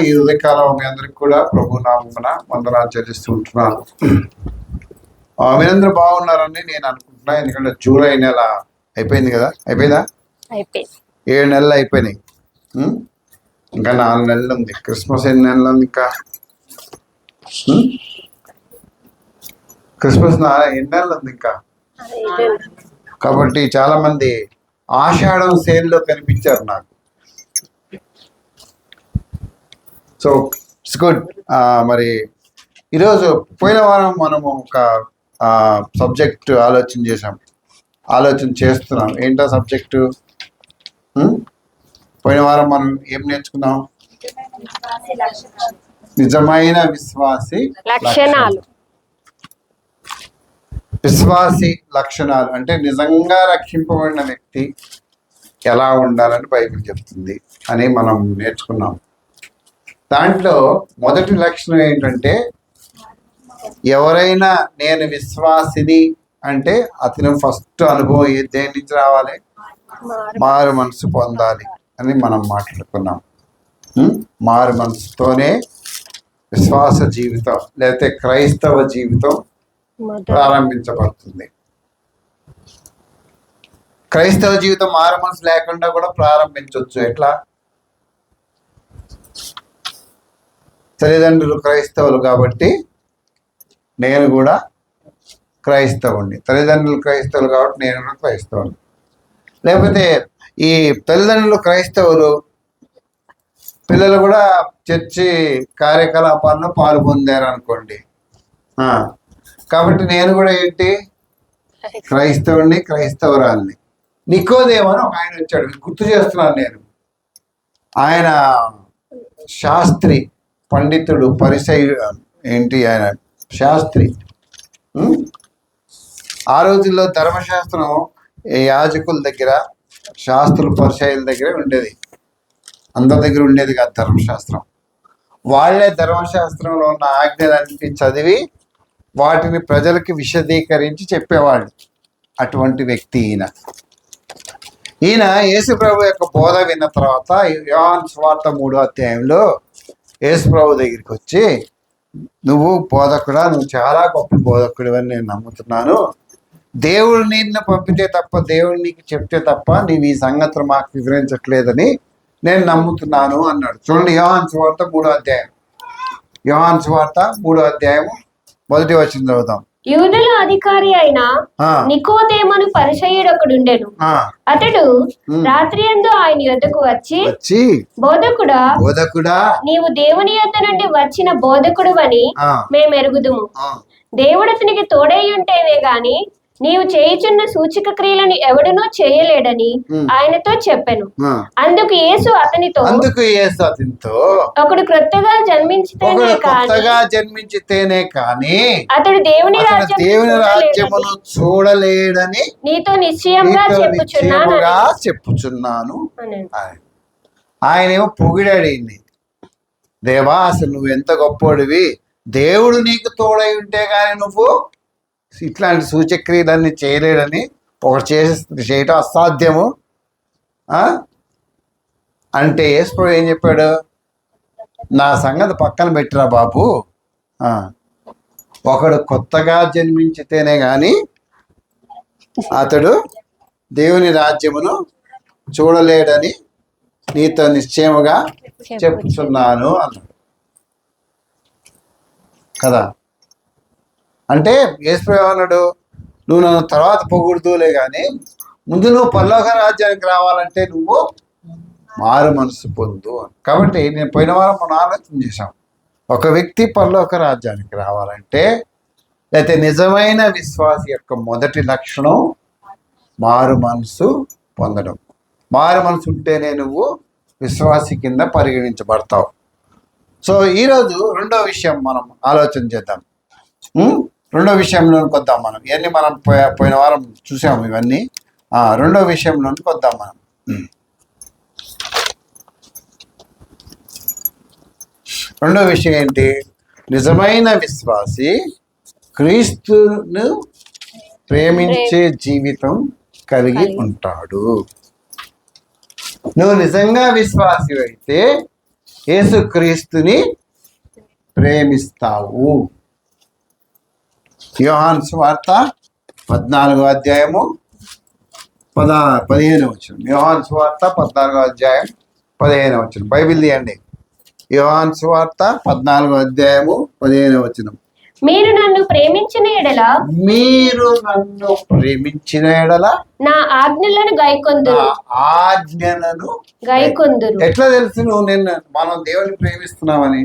ఈ ఉదయకాలం మీ అందరికి కూడా ప్రభు నామమున వందనాలు చెల్లిస్తూ ఉంటున్నాను. మీరందరూ బాగున్నారని నేను అనుకుంటున్నా. ఎందుకంటే జూలై నెల అయిపోయింది కదా. అయిపోయిందా? 7 నెలలు అయిపోయినాయి. ఇంకా 4 నెలలు ఉంది. క్రిస్మస్ ఎన్ని నెలలు ఉంది? ఇంకా క్రిస్మస్ ఎన్ని నెలలు ఉంది ఇంకా. కాబట్టి చాలా మంది ఆషాఢం సేల్లో కనిపించారు నాకు. So it's good. మరి ఈరోజు పోయిన వారం మనము ఒక సబ్జెక్ట్ ఆలోచన చేస్తున్నాం. ఏంటో సబ్జెక్టు? పోయిన వారం మనం ఏం నేర్చుకున్నాం? నిజమైన విశ్వాసి లక్షణాలు. విశ్వాసి లక్షణాలు అంటే నిజంగా రక్షింపబడిన వ్యక్తి ఎలా ఉండాలని బైబిల్ చెప్తుంది అని మనం నేర్చుకున్నాం. దాంట్లో మొదటి లక్షణం ఏంటంటే, ఎవరైనా నేను విశ్వాసిని అంటే అతను ఫస్ట్ అనుభవం దేని నుంచి రావాలి? మారు మనసు పొందాలి అని మనం మాట్లాడుకున్నాం. మారు మనసుతోనే విశ్వాస జీవితం లేకపోతే క్రైస్తవ జీవితం ప్రారంభించబడుతుంది. క్రైస్తవ జీవితం మారు మనసు లేకుండా కూడా ప్రారంభించవచ్చు. ఎట్లా? తల్లిదండ్రులు క్రైస్తవులు కాబట్టి నేను కూడా క్రైస్తవుని, తల్లిదండ్రులు క్రైస్తవులు కాబట్టి నేను కూడా క్రైస్తవుని. లేకపోతే ఈ తల్లిదండ్రులు క్రైస్తవులు, పిల్లలు కూడా చర్చి కార్యకలాపాలను పాల్పొందారు అనుకోండి. కాబట్టి నేను కూడా ఏంటి? క్రైస్తవుని, క్రైస్తవురాల్ని. నికోదేమో అని ఒక ఆయన వచ్చాడు. గుర్తు చేస్తున్నాను నేను. ఆయన శాస్త్రి, పండితుడు, పరిసయ్యుడు, ఆయన శాస్త్రి. ఆ రోజుల్లో ధర్మశాస్త్రం యాజకుల దగ్గర, శాస్త్రుల పరిసయ్యుల దగ్గర ఉండేది. అందరి దగ్గర ఉండేది కాదు ధర్మశాస్త్రం. వాళ్ళే ధర్మశాస్త్రంలో ఉన్న ఆజ్ఞలన్నింటినీ చదివి వాటిని ప్రజలకి విశదీకరించి చెప్పేవాళ్ళు. అటువంటి వ్యక్తి ఈయన యేసు ప్రభు యొక్క బోధ విన్న తర్వాత యోహాను సువార్త 3వ అధ్యాయంలో యేసు ప్రభు దగ్గరికి వచ్చి, నువ్వు బోధకుడా, నువ్వు చాలా గొప్ప బోధకుడు అని నేను నమ్ముతున్నాను. దేవుడు నిన్ను పంపితే తప్ప, దేవుడు నీకు చెప్తే తప్ప నీవు ఈ సంగతులు మాకు వివరించట్లేదని నేను నమ్ముతున్నాను అన్నాడు. చూడండి, యోహాను సువార్త 3వ అధ్యాయం. యోహాను సువార్త 3వ అధ్యాయం 1వ వచనం చదువుతాం. యూదుల అధికారి అయిన నికోదేమను పరిసయ్యుడు ఒకడుండెను. అతడు రాత్రి యందు ఆయన యొద్దకు వచ్చి బోధకుడా, నీవు దేవుని యొద్ద నుండి వచ్చిన బోధకుడు అని మేమెరుగుదుము. దేవుడు అతనికి తోడై ఉంటేనే గాని నీవు చేయుచున్న సూచక క్రియలను ఎవడునూ చేయలేడని ఆయనతో చెప్పెను. అందుకు యేసు అతనితో ఒకడు క్రొత్తగా జన్మించితేనే కాని అతడు దేవుని రాజ్యమును చూడలేడని నీతో నిశ్చయంగా చెప్పుచున్నాను. ఆయనేమో పొగిడాడు. దేవా, అసలు నువ్వు ఎంత గొప్పోడివి, దేవుడు నీకు తోడై ఉంటే గాని నువ్వు ఇట్లాంటి సూచక్రియలన్నీ చేయలేడని, ఒకటి చేయటం అసాధ్యము అంటే యేసు ప్రభు ఏం చెప్పాడు? నా సంగతి పక్కన పెట్టిరా బాబు, ఒకడు కొత్తగా జన్మించితేనే కానీ అతడు దేవుని రాజ్యమును చూడలేడని నీతో నిశ్చయముగా చెప్పుచున్నాను అన్నాడు కదా. అంటే యేసు అన్నాడు, నువ్వు నన్ను తర్వాత పొగుడుతూలే కానీ ముందు నువ్వు పరలోక రాజ్యానికి రావాలంటే నువ్వు మారు మనసు పొందు. కాబట్టి నేను పోయిన వారం మనం ఆలోచన చేశాం. ఒక వ్యక్తి పరలోక రాజ్యానికి రావాలంటే, లేకపోతే నిజమైన విశ్వాసి యొక్క మొదటి లక్షణం మారు మనసు పొందడం. మారు మనసు ఉంటేనే నువ్వు విశ్వాసి కింద పరిగణించబడతావు. సో ఈరోజు రెండో విషయం మనం ఆలోచన చేద్దాం. రెండో విషయంలోనికి వద్దాం మనం. ఇవన్నీ మనం పోయిన వారం చూసాము ఇవన్నీ. రెండో విషయంలోనికి వద్దాం మనం. రెండో విషయం ఏంటి? నిజమైన విశ్వాసి క్రీస్తును ప్రేమించే జీవితం కలిగి ఉంటాడు. నువ్వు నిజంగా విశ్వాసి అయితే యేసుక్రీస్తుని ప్రేమిస్తావు. యోహాను సువార్త 14వ అధ్యాయము 15వ వచనం. యోహాను సువార్త 14వ అధ్యాయం 15వ వచనం. బైబిల్ తీయండి. యోహాను సువార్త 14వ అధ్యాయము 15వ వచనం. మీరు నన్ను ప్రేమించిన ఎడల నా ఆజ్ఞలను గైకొందురు. ఎట్లా తెలుసు నువ్వు మనం దేవుని ప్రేమిస్తున్నామని?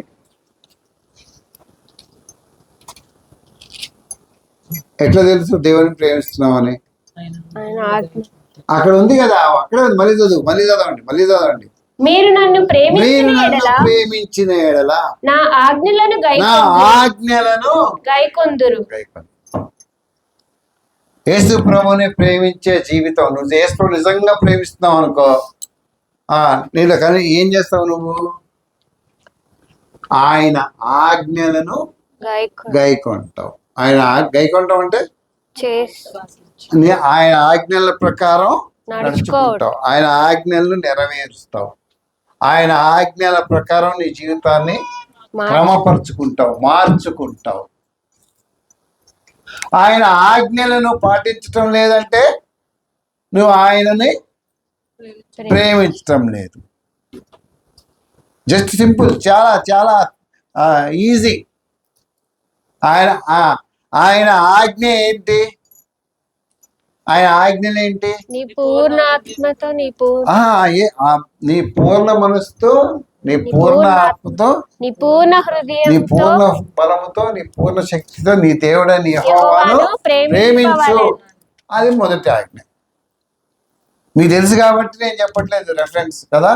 ఎట్లా తెలుసు దేవుని ప్రేమిస్తున్నామని? అక్కడ ఉంది కదా, అక్కడ మళ్ళీ చదవండి. మీరు నన్ను ప్రేమించిన ఎడల నా ఆజ్ఞలను గైకొందురు. యేసు ప్రభుని ప్రేమించే జీవితం. నువ్వు యేసు ప్రభు నిజంగా ప్రేమిస్తున్నావు అనుకో, నీలో కానీ ఏం చేస్తావు నువ్వు? ఆయన ఆజ్ఞలను గైకొంటావు. ఆయన గైకొంటావు అంటే ఆయన ఆజ్ఞల ప్రకారం నడుచుకుంటావు. ఆయన ఆజ్ఞలను నెరవేరుస్తావు. ఆయన ఆజ్ఞల ప్రకారం నీ జీవితాన్ని క్రమపరుచుకుంటావు, మార్చుకుంటావు. ఆయన ఆజ్ఞలను పాటించటం లేదంటే నువ్వు ఆయనని ప్రేమించటం లేదు. జస్ట్ సింపుల్, చాలా చాలా ఈజీ. ఆయన ఆజ్ఞ ఏంటి? ఆయన ఆజ్ఞలు ఏంటి? నీ పూర్ణ ఆత్మతో, నీ పూర్ణ మనసుతో, నీ పూర్ణ ఆత్మతో, నీ పూర్ణ హృదయం, నీ పూర్ణ బలముతో, నీ పూర్ణ శక్తితో నీ దేవుడైన యెహోవాను ప్రేమించు. అది మొదటి ఆజ్ఞ. మీకు తెలుసు కాబట్టి నేను చెప్పట్లేదు, రెఫరెన్స్ కదా.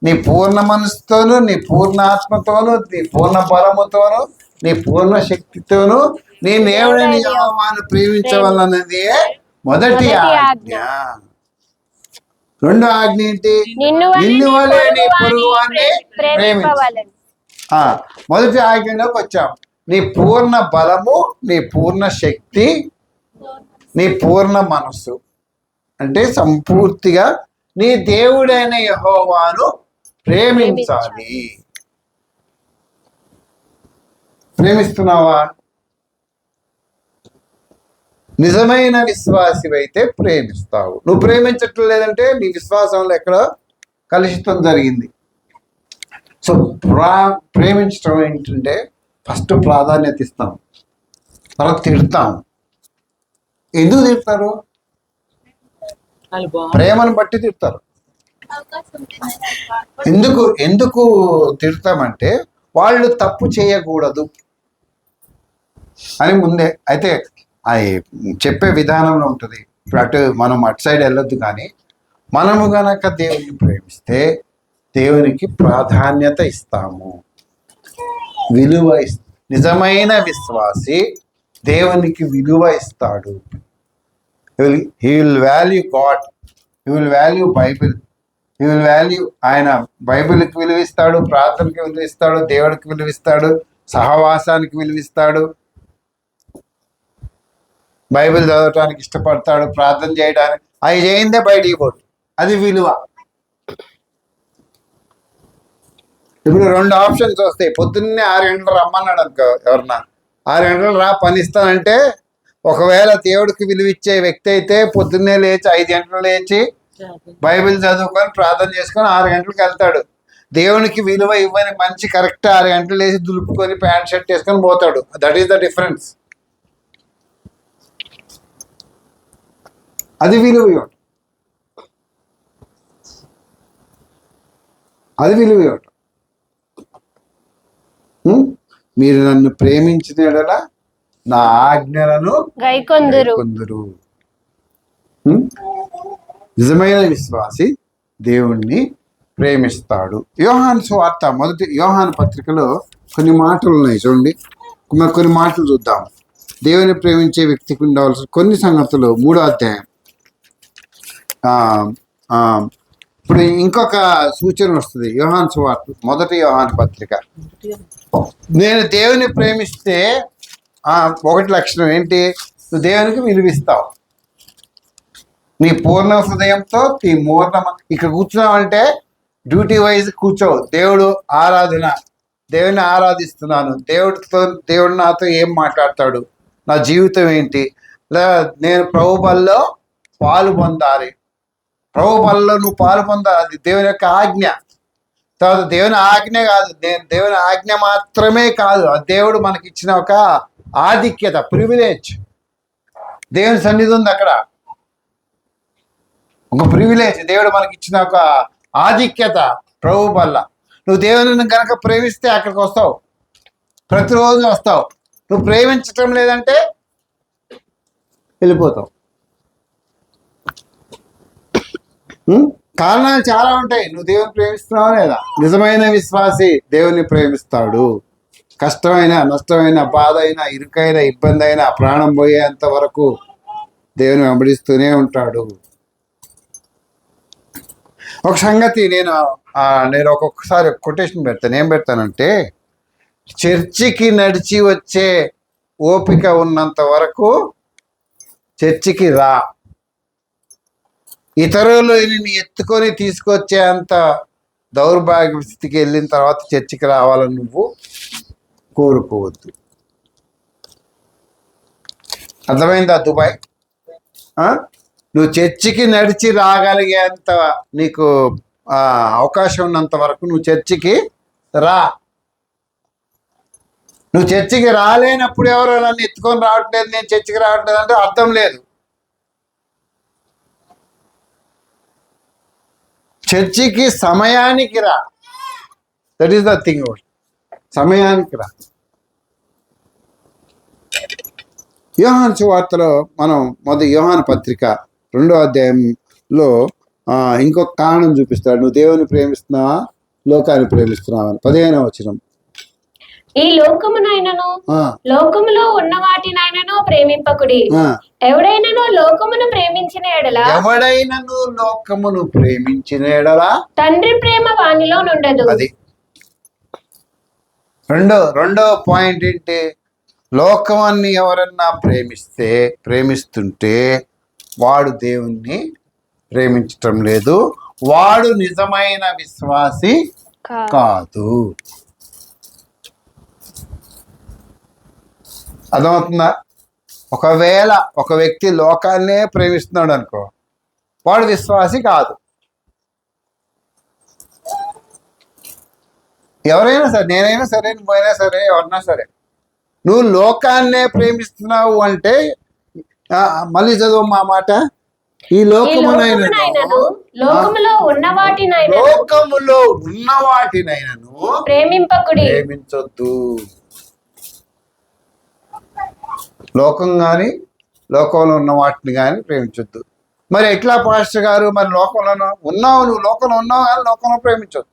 నీ పూర్ణ మనసుతోను, నీ పూర్ణ ఆత్మతోను, నీ పూర్ణ బలముతోను, నీ పూర్ణ శక్తితోను నీ దేవుడైన యెహోవాను ప్రేమించవాలన్నది మొదటి ఆజ్ఞ. రెండో ఆజ్ఞ ఏంటి? నిన్ను వలె నీ పొరుగువాన్ని ప్రేమించాలి. మొదటి ఆజ్ఞలోకి వచ్చాం. నీ పూర్ణ బలము, నీ పూర్ణ శక్తి, నీ పూర్ణ మనస్సు అంటే సంపూర్తిగా నీ దేవుడైన యెహోవాను ప్రేమించాలి. ప్రేమిస్తున్నావా? నిజమైన విశ్వాసివైతే ప్రేమిస్తావు. నువ్వు ప్రేమించట్లేదు లేదంటే నీ విశ్వాసంలో ఎక్కడ కలుషితం జరిగింది. సో ప్రేమించడం ఏంటంటే ఫస్ట్ ప్రాధాన్యత ఇస్తాం, తర్వాత తిడతాం. ఎందుకు తిడతారు? ప్రేమను బట్టి తిడతారు. ఎందుకు తిడతామంటే వాళ్ళు తప్పు చేయకూడదు అని ముందే. అయితే అది చెప్పే విధానంలో ఉంటుంది. ఇప్పుడు మనం అటు సైడ్ వెళ్ళొద్దు. కానీ మనము గనక దేవుని ప్రేమిస్తే దేవునికి ప్రాధాన్యత ఇస్తాము, విలువ నిజమైన విశ్వాసి దేవునికి విలువ ఇస్తాడు. He will value God, he will value Bible, he will value ఆయన బైబిల్కి విలువిస్తాడు, ప్రార్థనకి విలువిస్తాడు, దేవుడికి విలువిస్తాడు, సహవాసానికి విలువిస్తాడు, బైబిల్ చదవటానికి ఇష్టపడతాడు, ప్రార్థన చేయడానికి. అవి చేయిందే బయటికి పోదు, అది విలువ. ఇప్పుడు 2 ఆప్షన్స్ వస్తాయి. పొద్దున్నే 6 గంటలు రమ్మన్నాడు అనుకో, ఎవరన్నా 6 గంటలు రా పనిస్తానంటే, ఒకవేళ దేవుడికి విలువిచ్చే వ్యక్తి అయితే పొద్దున్నే లేచి 5 గంటలు లేచి బైబిల్ చదువుకొని ప్రార్థన చేసుకొని 6 గంటలకు వెళ్తాడు. దేవునికి విలువ ఇవ్వని మంచి కరెక్ట్ 6 గంటలు లేచి దులుపుకొని ప్యాంట్ షర్ట్ వేసుకొని పోతాడు. That is the difference. అది విలువ ఇవ్వటం, అది విలువ ఇవ్వటం. మీరు నన్ను ప్రేమించిన యెడల నా ఆజ్ఞలను గైకొందురు. నిజమైన విశ్వాసి దేవుణ్ణి ప్రేమిస్తాడు. యోహాను సువార్త మొదటి యోహాను పత్రికలో కొన్ని మాటలు ఉన్నాయి, చూడండి. కొన్ని మాటలు చూద్దాం. దేవుని ప్రేమించే వ్యక్తికి ఉండవలసిన కొన్ని సంగతులు. 3వ అధ్యాయం. ఇప్పుడు ఇంకొక సూచన వస్తుంది. యోహాను సువార్త మొదటి యోహాను పత్రిక. నేను దేవుని ప్రేమిస్తే ఒకటి లక్షణం ఏంటి? నువ్వు దేవునికి విలువిస్తావు. నీ పూర్ణ హృదయంతో, నీ ఇక్కడ కూర్చున్నావంటే డ్యూటీ వైజ్ కూర్చోవు. దేవుడు ఆరాధన, దేవుని ఆరాధిస్తున్నాను, దేవుడు నాతో ఏం మాట్లాడతాడు, నా జీవితం ఏంటి, లేదా నేను ప్రభు బల్లో పాలు పొందాలి. ప్రభు బల్లో నువ్వు పాలు పొందాలి, అది దేవుని యొక్క ఆజ్ఞ. తర్వాత దేవుని ఆజ్ఞ కాదు, దేవుని ఆజ్ఞ మాత్రమే కాదు, అది దేవుడు మనకి ఇచ్చిన ఒక ఆధిక్యత, ప్రివిలేజ్. దేవుని సన్నిధి ఉంది అక్కడ, ఒక ప్రివిలేజ్. దేవుడు మనకి ఇచ్చిన ఒక ఆధిక్యత ప్రభు వల్ల. నువ్వు దేవుని కనుక ప్రేమిస్తే అక్కడికి వస్తావు, ప్రతిరోజు వస్తావు. నువ్వు ప్రేమించటం లేదంటే వెళ్ళిపోతావు. కారణాలు చాలా ఉంటాయి. నువ్వు దేవుని ప్రేమిస్తున్నావా లేదా? నిజమైన విశ్వాసి దేవుని ప్రేమిస్తాడు. కష్టమైన, నష్టమైన, బాధ అయినా, ఇరుకైన, ఇబ్బంది అయినా, ప్రాణం పోయేంత వరకు దేవుని వెంబడిస్తూనే ఉంటాడు. ఒక సంగతి నేను ఒక్కొక్కసారి కొటేషన్ పెడతాను. ఏం పెడతానంటే, చర్చికి నడిచి వచ్చే ఓపిక ఉన్నంత వరకు చర్చికి రా. ఇతరులు ఎత్తుకొని తీసుకొచ్చే అంత దౌర్భాగ్య స్థితికి వెళ్ళిన తర్వాత చర్చికి రావాలని నువ్వు కోరుకోవద్దు. అర్థమైందా దుబాయ్? నువ్వు చర్చికి నడిచి రాగలిగేంత నీకు అవకాశం ఉన్నంత వరకు నువ్వు చర్చికి రా. నువ్వు చర్చికి రాలేనప్పుడు ఎవరో నన్ను ఎత్తుకొని రావట్లేదు, నేను చర్చికి రావట్లేదు అంటే అర్థం లేదు. చర్చికి సమయానికి రా. That is the thing. సమయానికి రా. యోహాను సువార్తలో మనం యోహాను పత్రిక 2వ అధ్యాయంలో ఇంకొక కారణం చూపిస్తాడు. నువ్వు దేవుని ప్రేమిస్తున్నావా, లోకాన్ని ప్రేమిస్తున్నావా అని. 15వ వచనం. ఈ లోకమునైనను లోకములో ఉన్న వాటినైనను ప్రేమింపకుడి. ఎవడైనను లోకమును ప్రేమించిన ఎడల తండ్రి ప్రేమ వానిలో నుండదు. అది రెండో పాయింట్ ఏంటి? లోకమాన్ని ఎవరన్నా ప్రేమిస్తుంటే వాడు దేవుణ్ణి ప్రేమించటం లేదు, వాడు నిజమైన విశ్వాసి కాదు. అర్థమవుతుందా? ఒకవేళ ఒక వ్యక్తి లోకాన్నే ప్రేమిస్తున్నాడు అనుకో, వాడు విశ్వాసి కాదు. ఎవరైనా సరే, నేనైనా సరే, నువ్వైనా సరే, ఎవరైనా సరే, నువ్వు లోకాన్నే ప్రేమిస్తున్నావు అంటే, మళ్ళీ చదువు మా మాట. ఈ లోకమునైనను లోకములో ఉన్న వాటినైనను ప్రేమించొద్దు. లోకం కానీ, లోకంలో ఉన్న వాటిని కానీ ప్రేమించొద్దు. మరి ఎట్లా పాస్టర్ గారు? మరి లోకంలో ఉన్నావు, నువ్వు లోకంలో ఉన్నావు కానీ లోకంలో ప్రేమించొద్దు.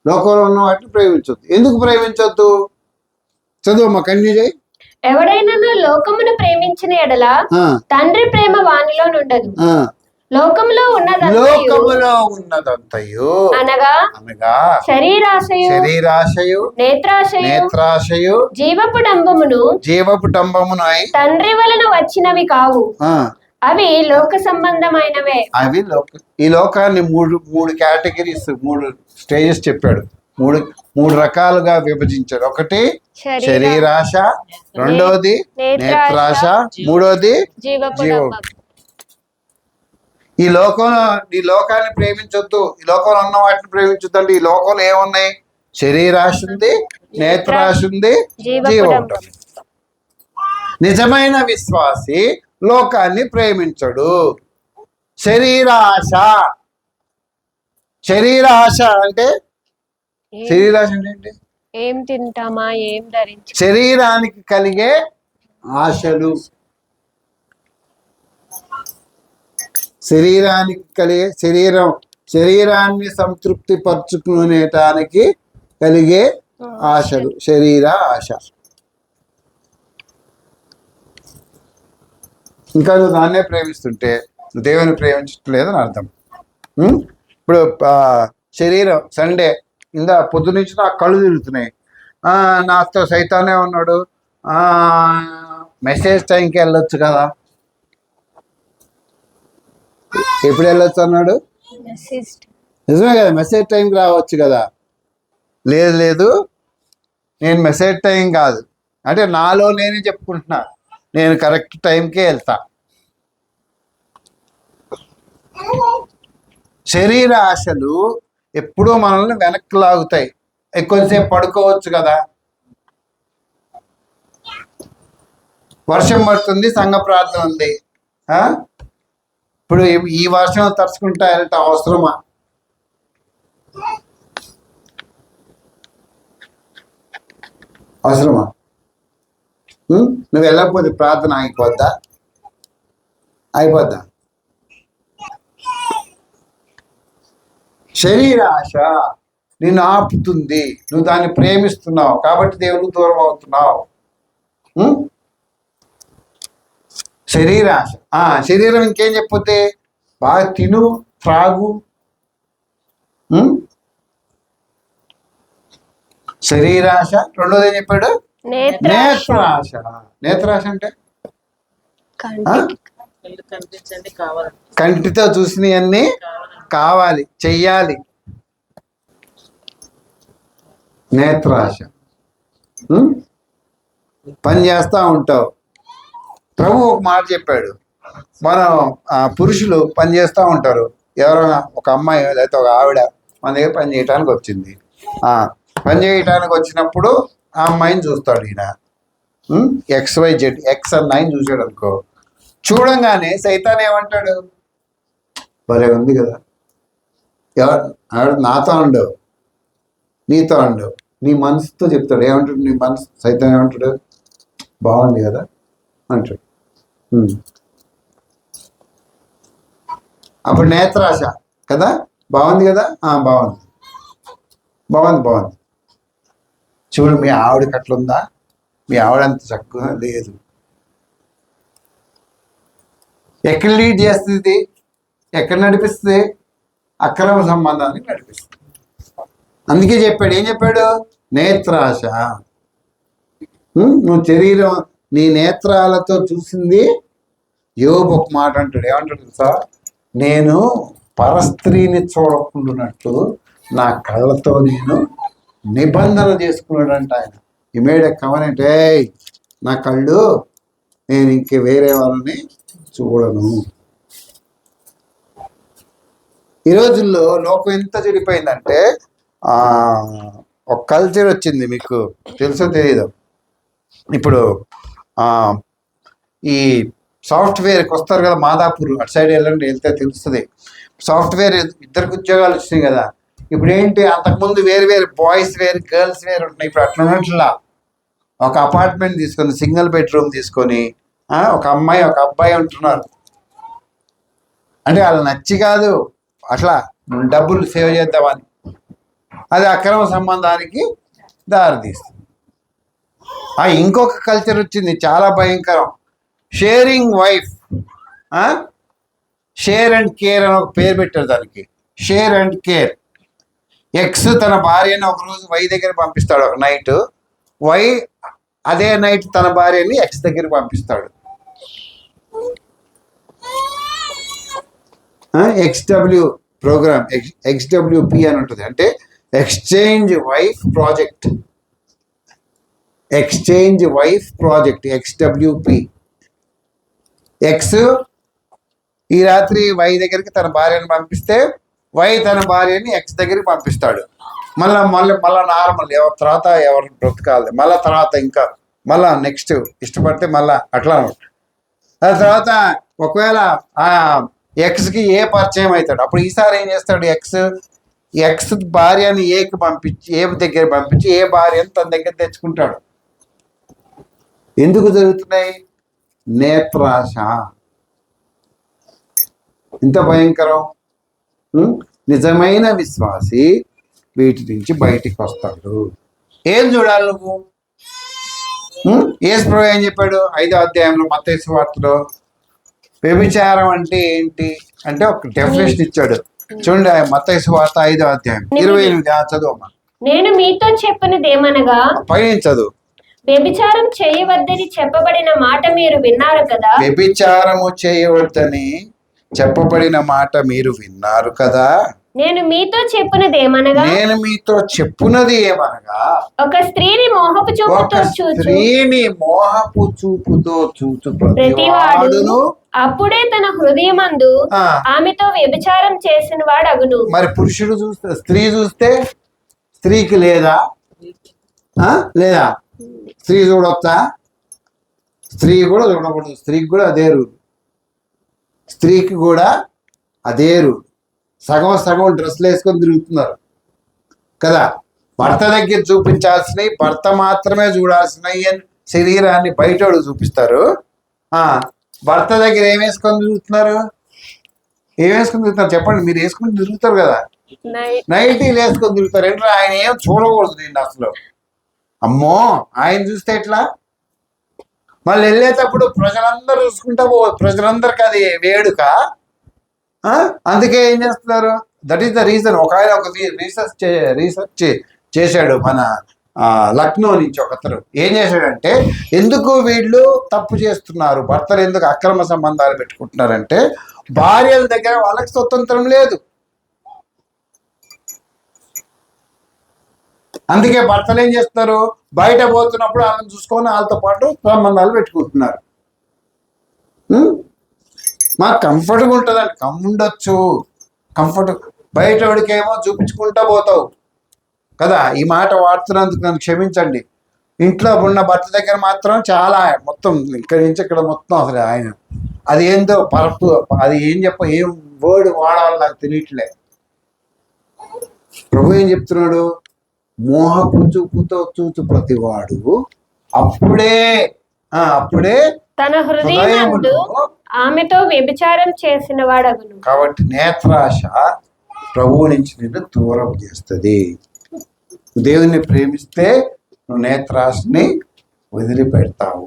లోకంలో ఉన్న వాటిని ప్రేమించొద్దు. ఎందుకు ప్రేమించొద్దు? చదువు మా కన్యూ చేయి. ఎవడైనా లోకమును ప్రేమించిన ఎడల తండ్రి ప్రేమ వానిలో నుండదు. లోకములో ఉన్నదంతయు అనగా శరీరాశయు, నేత్రాశయు, జీవపు డంబమును తండ్రి వలన వచ్చినవి కావు, అవి లోక సంబంధమైనవే. ఈ లోకాన్ని మూడు కేటగిరీస్, 3 స్టేజెస్ చెప్పాడు. మూడు రకాలుగా విభజించాడు. ఒకటి శరీరాశ, రెండోది నేత్రాశ, మూడోది జీవ. ఈ లోకాన్ని ప్రేమించొద్దు, ఈ లోకంలో ఉన్న వాటిని ప్రేమించొద్దు అంటే, ఈ లోకంలో ఏమున్నాయి? శరీరాశ ఉంది, నేత్రాశ ఉంది, జీవం ఉంటుంది. నిజమైన విశ్వాసి లోకాన్ని ప్రేమించడు. శరీరాశ అంటే శరీరాశ అంటే ఏం తింటామా, ఏం ధరించా, శరీరానికి కలిగే ఆశలు. శరీరాన్ని సంతృప్తి పరుచుకునేటానికి కలిగే ఆశలు, శరీర ఆశ. ఇంకా నువ్వు దాన్నే ప్రేమిస్తుంటే నువ్వు దేవుని ప్రేమించట్లేదని అర్థం. ఇప్పుడు శరీరం సండే పొద్దు నుంచి నాకు కళ్ళు తిరుగుతున్నాయి, నాతో సైతానే ఉన్నాడు, మెసేజ్ టైంకి వెళ్ళొచ్చు కదా. ఎప్పుడు వెళ్ళొచ్చు అన్నాడు? నిజమే కదా, మెసేజ్ టైంకి రావచ్చు కదా. లేదు లేదు, నేను మెసేజ్ టైం కాదు అంటే నాలో నేనే చెప్పుకుంటున్నా, నేను కరెక్ట్ టైంకే వెళ్తా. శరీర ఆశలు ఎప్పుడూ మనల్ని వెనక్కి లాగుతాయి. ఎక్కువసేపు పడుకోవచ్చు కదా, వర్షం పడుతుంది, సంఘ ప్రార్థన ఉంది, ఇప్పుడు ఈ వర్షం తరుచుకుంటా వెళ్ళటం అవసరమా? అవసరమా? నువ్వు వెళ్ళకపోతే ప్రార్థన ఆగిపోద్దా? అయిపోద్దా? శరీర ఆశ నిన్ను ఆపుతుంది. నువ్వు దాన్ని ప్రేమిస్తున్నావు కాబట్టి దేవునికి దూరం అవుతున్నావు. శరీర ఆశ, శరీరం ఇంకేం చెప్పొద్దే, బాగా తిను, త్రాగు. శరీరాశ. రెండోది ఏం చెప్పాడు? నేత్రాశ. నేత్రాశ అంటే కంటితో చూసినవన్నీ కావాలి, చెయ్యాలి. నేత్రాశ. పని చేస్తూ ఉంటావు. ప్రభు ఒక మాట చెప్పాడు, మనం పురుషులు పని చేస్తూ ఉంటారు. ఎవరైనా ఒక అమ్మాయి లేకపోతే ఒక ఆవిడ మన దగ్గర పని చేయటానికి వచ్చింది. పని చేయటానికి వచ్చినప్పుడు ఆ అమ్మాయిని చూస్తాడు ఈయన. XYZ ఎక్స్ అన్నాయిని చూసాడు అనుకో, చూడంగానే సైతాన్ ఏమంటాడు? భలే ఉంది కదా, ఎవరు నాతో ఉండవు, నీతో ఉండవు, నీ మనసుతో చెప్తాడు. ఏమంటాడు నీ మనసు? సైతాన్ ఏమంటాడు? బాగుంది కదా అంటాడు. అప్పుడు నేత్రాశ కదా, బాగుంది కదా, బాగుంది బాగుంది బాగుంది. చూడు మీ ఆవిడకి అట్లుందా, మీ ఆవిడ అంత చక్కగా లేదు. ఎక్కడ లీడ్ చేస్తుంది, ఎక్కడ నడిపిస్తుంది? అక్రమ సంబంధాన్ని నడిపిస్తుంది. అందుకే చెప్పాడు, ఏం చెప్పాడు? నేత్రాశ. నువ్వు శరీరం నీ నేత్రాలతో చూసింది. యోబు ఒక మాట అంటాడు, ఏమంటాడు తెలుసా? నేను పరస్త్రీని చూడకుండానట్టు నా కళ్ళతో నేను నిబంధన చేసుకున్నాడంట ఆయన. ఇమేడ్ కవనెంట్, నా కళ్ళు నేను ఇంక వేరే వాళ్ళని చూడను. ఈ రోజుల్లో లోకం ఎంత చెడిపోయిందంటే, ఒక కల్చర్ వచ్చింది, మీకు తెలుసో తెలీదు. ఇప్పుడు ఈ సాఫ్ట్వేర్కి వస్తారు కదా, మాదాపూర్ అటు సైడ్ వెళ్తే తెలుస్తుంది. సాఫ్ట్వేర్ ఇద్దరికి ఉద్యోగాలు వచ్చినాయి కదా. ఇప్పుడు ఏంటి, అంతకుముందు వేరు వేరు బాయ్స్ వేరు గర్ల్స్ వేరు ఉంటున్నాయి. ఇప్పుడు అట్లా ఉన్నట్లా ఒక అపార్ట్మెంట్ తీసుకొని, సింగిల్ బెడ్రూమ్ తీసుకొని ఒక అమ్మాయి ఒక అబ్బాయి ఉంటున్నారు. అంటే వాళ్ళు నచ్చి కాదు, అట్లా డబ్బులు సేవ్ చేద్దామని. అది అక్రమ సంబంధానికి దారితీస్తుంది. ఇంకొక కల్చర్ వచ్చింది, చాలా భయంకరం. Sharing wife, share and care అని ఒక పేరు పెట్టారు దానికి. Share and care. ఎక్స్ తన భార్యని ఒకరోజు వై దగ్గర పంపిస్తాడు ఒక నైట్, వై అదే నైట్ తన భార్యని ఎక్స్ దగ్గర పంపిస్తాడు. XW ప్రోగ్రామ్, XWP అని ఉంటుంది. అంటే exchange wife project. Exchange wife project XWP. X ఈ రాత్రి వై దగ్గరికి తన భార్యను పంపిస్తే వై తన భార్యని ఎక్స్ దగ్గరికి పంపిస్తాడు. మళ్ళీ నార్మల్, ఎవరి తర్వాత ఎవరిని బ్రతకాలి, మళ్ళీ తర్వాత ఇంకా మళ్ళా నెక్స్ట్ ఇష్టపడితే మళ్ళా అట్లా. ఆ తర్వాత ఒకవేళ ఆ ఎక్స్కి ఏ పరిచయం అవుతాడు, అప్పుడు ఈసారి ఏం చేస్తాడు? ఎక్స్ భార్యని ఏకి పంపించి, ఏ దగ్గర పంపించి ఏ భార్యని తన దగ్గర తెచ్చుకుంటాడు. ఎందుకు జరుగుతున్నాయి? నేత్రాశ. ఇంత భయంకరం. నిజమైన విశ్వాసి వీటి నుంచి బయటికి వస్తాడు. ఏం చూడాలి నువ్వు? యేసు ప్రభువు ఏం చెప్పాడు 5వ అధ్యాయంలో మత్తయి సువార్తలో? వ్యభిచారం అంటే ఏంటి అంటే ఒక డెఫినేషన్ ఇచ్చాడు. చూడండి, మత్తయి సువార్త 5వ అధ్యాయం 28. చదువు. నేను మీతో చెప్పినదేమనగా, పైన చదువు. వ్యభిచారం చేయవద్దని చెప్పబడిన మాట మీరు విన్నారు కదా. వ్యభిచారము చేయవద్దని చెప్పబడిన మాట మీరు విన్నారు కదా. నేను మీతో చెప్పున్నదేమనగా ఒక స్త్రీని మోహపు చూపుతో చూచు ప్రతివాడును అప్పుడే తన హృదయమందు ఆమెతో వ్యభిచారం చేసిన వాడు అగును. మరి పురుషుడు చూస్తే, స్త్రీ చూస్తే స్త్రీకి లేదా లేదా స్త్రీ చూడొచ్చా? స్త్రీ కూడా చూడకూడదు. స్త్రీకి కూడా అదే రూల్. స్త్రీకి కూడా అదే రూల్. సగం సగం డ్రెస్సులు వేసుకొని తిరుగుతున్నారు కదా. భర్త దగ్గర చూపించాల్సినవి భర్త మాత్రమే చూడాల్సినవి అని శరీరాన్ని బయటోడు చూపిస్తారు. భర్త దగ్గర ఏం వేసుకొని తిరుగుతున్నారు? ఏం వేసుకొని తిరుగుతున్నారు చెప్పండి. మీరు వేసుకొని తిరుగుతారు కదా, నైటీలు వేసుకొని తిరుగుతారు. ఏంటంటే ఆయన ఏం చూడకూడదు నేను అసలు. అమ్మో, ఆయన చూస్తే ఎట్లా? మళ్ళీ వెళ్ళేటప్పుడు ప్రజలందరూ చూసుకుంటా ప్రజలందరికి అది వేడుక. అందుకే ఏం చేస్తున్నారు? That is the reason. ఒక ఆయన ఒక రీసెర్చ్ చేశాడు మన లక్నో నుంచి ఒకతరు. ఏం చేశాడంటే, ఎందుకు వీళ్ళు తప్పు చేస్తున్నారు, భర్తలు ఎందుకు అక్రమ సంబంధాలు పెట్టుకుంటున్నారంటే భార్యల దగ్గర వాళ్ళకి స్వతంత్రం లేదు. అందుకే భర్తలు ఏం చేస్తారు, బయట పోతున్నప్పుడు వాళ్ళని చూసుకొని వాళ్ళతో పాటు సంబంధాలు పెట్టుకుంటున్నారు. మాకు కంఫర్ట్గా ఉంటుందండి. ఉండొచ్చు కంఫర్ట్. బయట వాడికేమో చూపించుకుంటా పోతావు కదా. ఈ మాట వాడుతున్నందుకు నన్ను క్షమించండి. ఇంట్లో ఉన్న భర్త దగ్గర మాత్రం చాలా మొత్తం ఇక్కడి నుంచి ఇక్కడ మొత్తం అసలు ఆయన అది ఏందో పరపు, అది ఏం వర్డ్ వాడాలో నాకు తెలియట్లే. ప్రభు ఏం చెప్తున్నాడు? మోహపు చూపుతో చూచు ప్రతివాడు అప్పుడే తన హృదయమందు ఆమెతో వ్యభిచారం చేసిన వాడగును. కాబట్టి నేత్రాశ ప్రభువు నుంచి నిన్ను దూరం చేస్తుంది. దేవుని ప్రేమిస్తే నువ్వు నేత్రాశని వదిలిపెడతావు.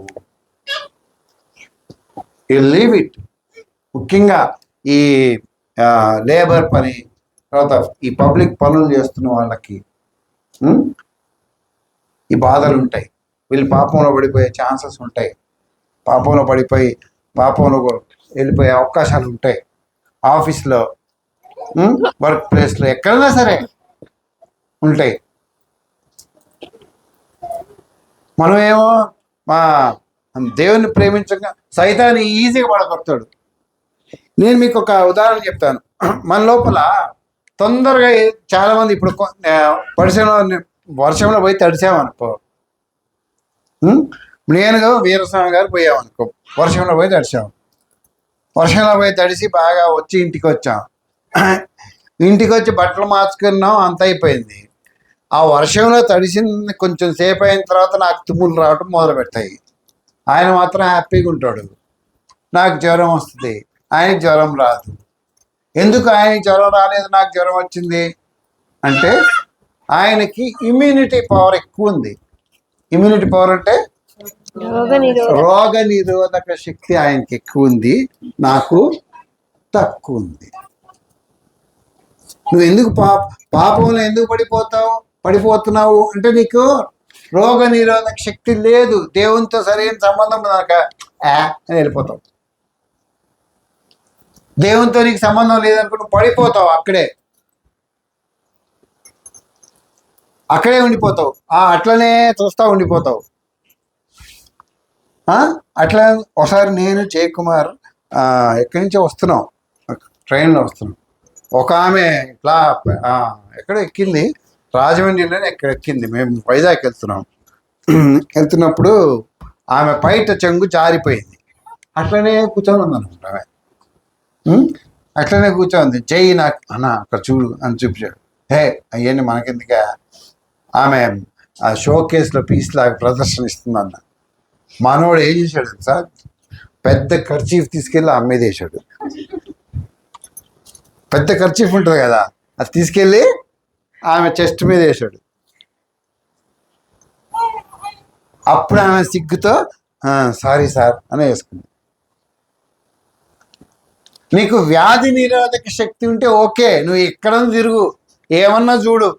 You leave it. ముఖ్యంగా ఈ లేబర్ పని, తర్వాత ఈ పబ్లిక్ పనులు చేస్తున్న వాళ్ళకి ఈ బాధలు ఉంటాయి. వీళ్ళు పాపంలో పడిపోయే ఛాన్సెస్ ఉంటాయి. పాపంలో పడిపోయి పాపంలో వెళ్ళిపోయే అవకాశాలు ఉంటాయి. ఆఫీస్లో, వర్క్ ప్లేస్లో, ఎక్కడైనా సరే ఉంటాయి. మనమేమో మా దేవుని ప్రేమించగా సైతాన్ని ఈజీగా పడగొడతాడు. నేను మీకు ఒక ఉదాహరణ చెప్తాను. మన లోపల తొందరగా చాలామంది ఇప్పుడు వర్షంలో పోయి తడిసామనుకో, నేనుగా వీరస్వామి గారు పోయామనుకో, వర్షంలో పోయి తడిసాము. వర్షంలో పోయి తడిసి బాగా వచ్చి ఇంటికి వచ్చాం. ఇంటికి వచ్చి బట్టలు మార్చుకున్నాం, అంత అయిపోయింది. ఆ వర్షంలో తడిసింది కొంచెం సేపు అయిన తర్వాత నాకు తుమ్ములు రావటం మొదలు పెడతాయి. ఆయన మాత్రం హ్యాపీగా ఉంటాడు. నాకు జ్వరం వస్తుంది, ఆయనకి జ్వరం రాదు. ఎందుకు ఆయనకి జ్వరం రాలేదు, నాకు జ్వరం వచ్చింది అంటే ఆయనకి ఇమ్యూనిటీ పవర్ ఎక్కువ ఉంది. ఇమ్యూనిటీ పవర్ అంటే రోగ నిరోధక శక్తి ఆయనకి ఎక్కువ ఉంది, నాకు తక్కువ ఉంది. నువ్వు ఎందుకు పాపంలో ఎందుకు పడిపోతున్నావు అంటే నీకు రోగ నిరోధక శక్తి లేదు. దేవునితో సరైన సంబంధం నాక అని వెళ్ళిపోతావు. దేవునితో నీకు సంబంధం లేదనుకో నువ్వు పడిపోతావు, అక్కడే ఉండిపోతావు. అట్లనే చూస్తా ఉండిపోతావు. అట్లా ఒకసారి నేను జయకుమార్ ఎక్కడి నుంచో వస్తున్నాం, ట్రైన్లో వస్తున్నాం. ఒక ఆమె ఇట్లా ఎక్కడ ఎక్కింది, రాజమండ్రిలోనే ఎక్కడ ఎక్కింది. మేము వైజాగ్ వెళ్తున్నప్పుడు ఆమె బయట చెంగు జారిపోయింది. అట్లనే కూర్చొని ఉన్నాను ఆమె. అట్లనే కూర్చోంది. జై నాకు అన్న అక్కడ చూడు అని చూపించాడు. హే అవన్నీ మనకెందుక, ఆమె ఆ షో కేసులో పీస్ లాగా ప్రదర్శన ఇస్తుందన్న. మనోడు ఏం చేశాడు సార్, పెద్ద కర్చీఫ్ తీసుకెళ్ళి ఆమె మీద వేసాడు. పెద్ద కర్చీఫ్ ఉంటుంది కదా, అది తీసుకెళ్ళి ఆమె చెస్ట్ మీద వేసాడు. అప్పుడు ఆమె సిగ్గుతో సారీ సార్ అని వేసుకుంది. నీకు వ్యాధి నిరోధక శక్తి ఉంటే ఓకే, నువ్వు ఎక్కడ తిరుగు, ఏమన్నా చూడు,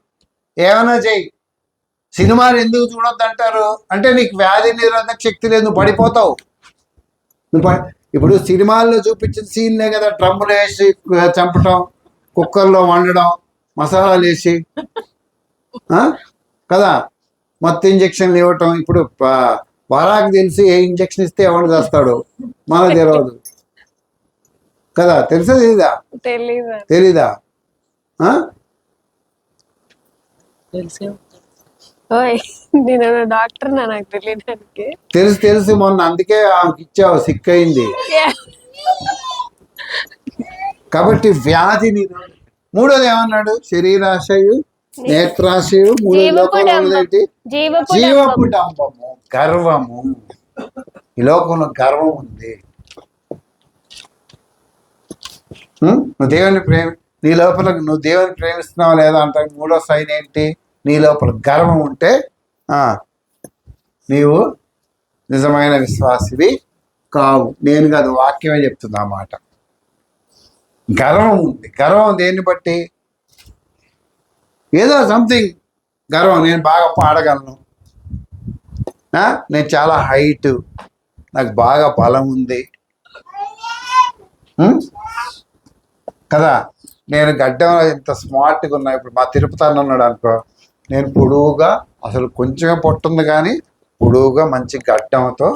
ఏమన్నా చెయ్యి. సినిమాలు ఎందుకు చూడొద్దు అంటారు అంటే నీకు వ్యాధి నిరోధక శక్తి లేదు, నువ్వు పడిపోతావు. ఇప్పుడు సినిమాల్లో చూపించిన సీన్లే కదా, డ్రమ్ములు వేసి చంపటం, కుక్కర్లో వండడం, మసాలాలు వేసి కదా, మొత్తం ఇంజక్షన్లు ఇవ్వటం. ఇప్పుడు వరాకి తెలిసి ఏ ఇంజక్షన్ ఇస్తే ఎవరు చేస్తాడు మనకు తెలియదు కదా. తెలుసా తెలీదా? తెలుసు మొన్న అందుకే ఆమెకి ఇచ్చావు, సిక్ అయింది కాబట్టి వ్యాధి. మూడోది ఏమన్నాడు? శరీరాశయు, నేత్రాశయు, మూడో లోకంలో ఉన్నదేంటి? జీవపు డంబము, గర్వము. ఈ లోకంలో గర్వం ఉంది. నువ్వు దేవుని నీ లోపల నువ్వు దేవుని ప్రేమిస్తున్నావు లేదా అంటే మూడో సైన్ ఏంటి? నీ లోపల గర్వం ఉంటే నీవు నిజమైన విశ్వాసివి కావు. నేను కాదు, వాక్యమే చెప్తుంది ఆ మాట. గర్వం ఉంది. గర్వం దేన్ని బట్టి? ఏదో సంథింగ్ గర్వం. నేను బాగా పాడగలను, నేను చాలా హైట్, నాకు బాగా బలం ఉంది కదా, నేను గడ్డం ఇంత స్మార్ట్గా ఉన్నా. ఇప్పుడు మా తిరుపతి అన్న ఉన్నాడు అనుకో, నేను పొడువుగా, అసలు కొంచెమే పొట్టుంది కానీ పొడువుగా మంచి గడ్డంతో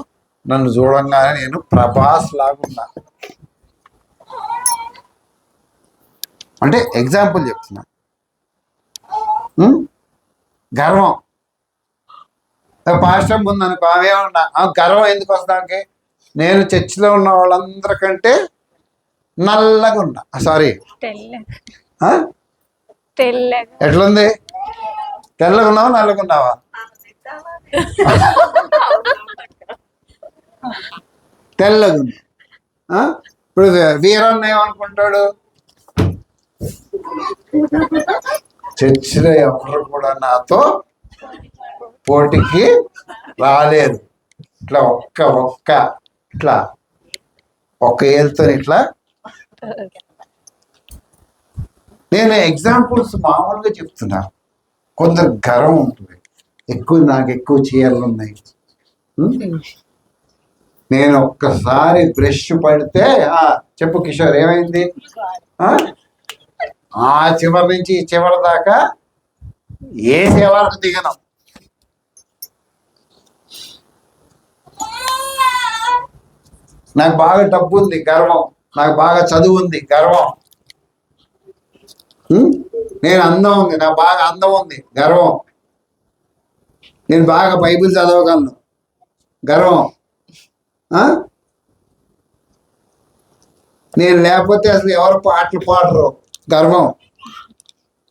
నన్ను చూడంగానే నేను ప్రభాస్ లాగున్నా. అంటే ఎగ్జాంపుల్ చెప్తున్నా. గర్వం. పాస్టర్ ఉందనుకో, అవేమన్నా గర్వం ఎందుకు వస్తానికి? నేను చర్చిలో ఉన్న వాళ్ళందరికంటే నల్లగా ఉన్నా. సారీ, ఎట్లుంది? తెల్లగా ఉన్నావా నల్లగా ఉన్నావా? తెల్లగా ఉంది. ఇప్పుడు వీరన్న ఏమనుకుంటాడు? చర్చిలో ఎవరు కూడా నాతో పోటీకి రాలేరు. ఇట్లా ఇట్లా ఒక్క ఏళ్ళతో ఇట్లా. నేను ఎగ్జాంపుల్స్ మామూలుగా చెప్తున్నా. కొందరు గర్వం ఉంటుంది, నాకు ఎక్కువ చీరలు ఉన్నాయి. నేను ఒక్కసారి బ్రష్ పడితే చెప్పు కిషోర్ ఏమైంది? ఆ చివరి నుంచి ఈ చివరి దాకా ఏ సేవలకు దిగను. నాకు బాగా డబ్బు ఉంది, గర్వం. నాకు బాగా చదువు ఉంది, గర్వం. నేను అందం ఉంది, నాకు బాగా అందం ఉంది, గర్వం. నేను బాగా బైబిల్ చదవగలను, గర్వం. నేను లేకపోతే అసలు ఎవరు పాటలు పాడరు, గర్వం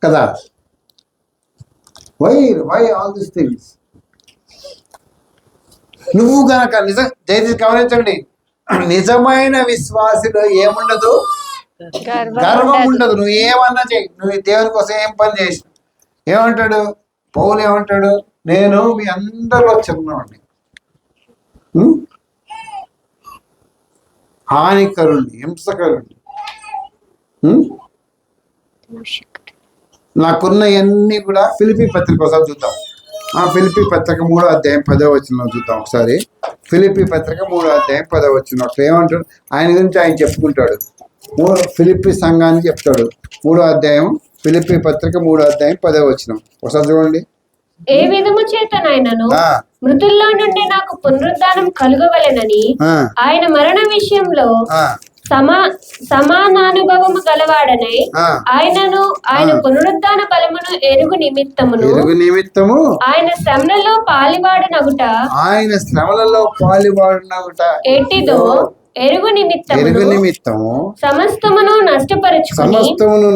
కదా. Why all this things? నువ్వు గనక దయచేసి గమనించండి, నిజమైన విశ్వాసిలో ఏముండదు? గర్వం ఉండదు. నువ్వు ఏమన్నా చెయ్యి, నువ్వు దేవుని కోసం ఏం పని చేసి. ఏమంటాడు పౌలు? ఏమంటాడు? నేను మీ అందరిలో చిన్నవాడిని, హానికరుణ్ణి, హింసకరుణ్ణి. నాకున్న అన్ని కూడా ఫిలిప్పీ పత్రిక ఒకసారి చూద్దాం. ఫిలిప్పీ పత్రిక 3వ అధ్యాయం 10వ వచనం చూద్దాం ఒకసారి. ఫిలిప్పీ పత్రిక 3వ అధ్యాయం 10వ వచనం. అక్కడ ఏమంటాడు? ఆయన గురించి ఆయన చెప్పుకుంటాడు. ఫిలిప్పీ సంఘాన్ని చెప్తాడు. 3వ అధ్యాయం ఫిలిప్పీ పత్రిక 3వ అధ్యాయం 10వ వచనం ఒకసారి చూడండి. ఏ విధము చేతనైనను మృతుల్లో నుండి నాకు పునరుద్ధానం కలుగవలెనని ఆయన మరణ విషయంలో సమానానుభవము గలవాడనై ఆయనను ఆయన పునరుద్ధాన బలమును ఎరుగు నిమిత్తము ఆయన శ్రమలలో పాలివాడనగుట ఎట్టిదో ఎరుగు నిమిత్తము సమస్తమును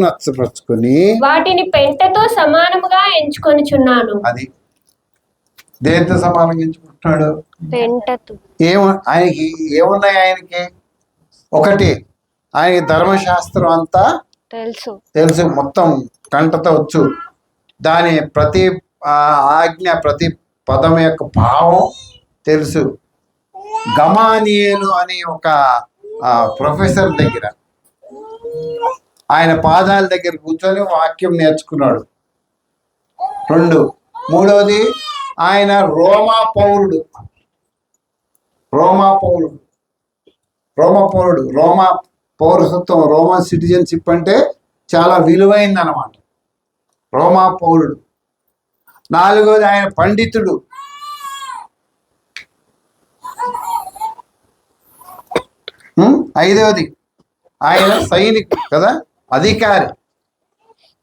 నష్టపరుచుకొని వాటిని పెంటతో సమానముగా ఎంచుకొనిచున్నాను. అది దేంతో సమానంగా ఎంచుకుంటున్నాడు? పెంటతో. ఆయనకి ఏమున్నాయి? ఆయనకి ఒకటి, ఆయనకి ధర్మశాస్త్రం అంతా తెలుసు, మొత్తం కంటతో వచ్చు. దాని ప్రతి ఆజ్ఞ, ప్రతి పదం యొక్క భావం తెలుసు. గమానియేలు అనే ఒక ప్రొఫెసర్ దగ్గర, ఆయన పాదాల దగ్గర కూర్చొని వాక్యం నేర్చుకున్నాడు. 2, మూడవది ఆయన రోమా పౌరుడు, రోమా పౌరసత్వం, రోమన్ సిటిజన్షిప్ అంటే చాలా విలువైంది అన్నమాట. రోమా పౌరుడు. 4వది ఆయన పండితుడు. 5వది ఆయన సైనికుడు కదా, అధికారి.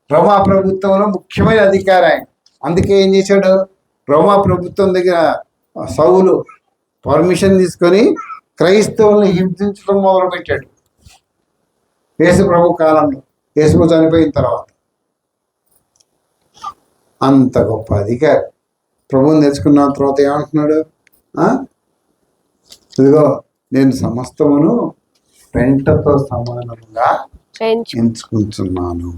రోమా ప్రభుత్వంలో ముఖ్యమైన అధికారి ఆయన. అందుకే ఏం చేశాడు, రోమా ప్రభుత్వం దగ్గర సౌలు పర్మిషన్ తీసుకొని క్రైస్తవుల్ని హింసించడం మొదలుపెట్టాడు. యేసు ప్రభు కాలంలో, యేసు చనిపోయిన తర్వాత. అంత గొప్ప అధికారి. ప్రభువుని తెలుసుకున్న తర్వాత ఏమంటున్నాడు, ఇదిగో నేను సమస్తమును పెంటతో సమానంగా ఎంచుకుంటున్నాను.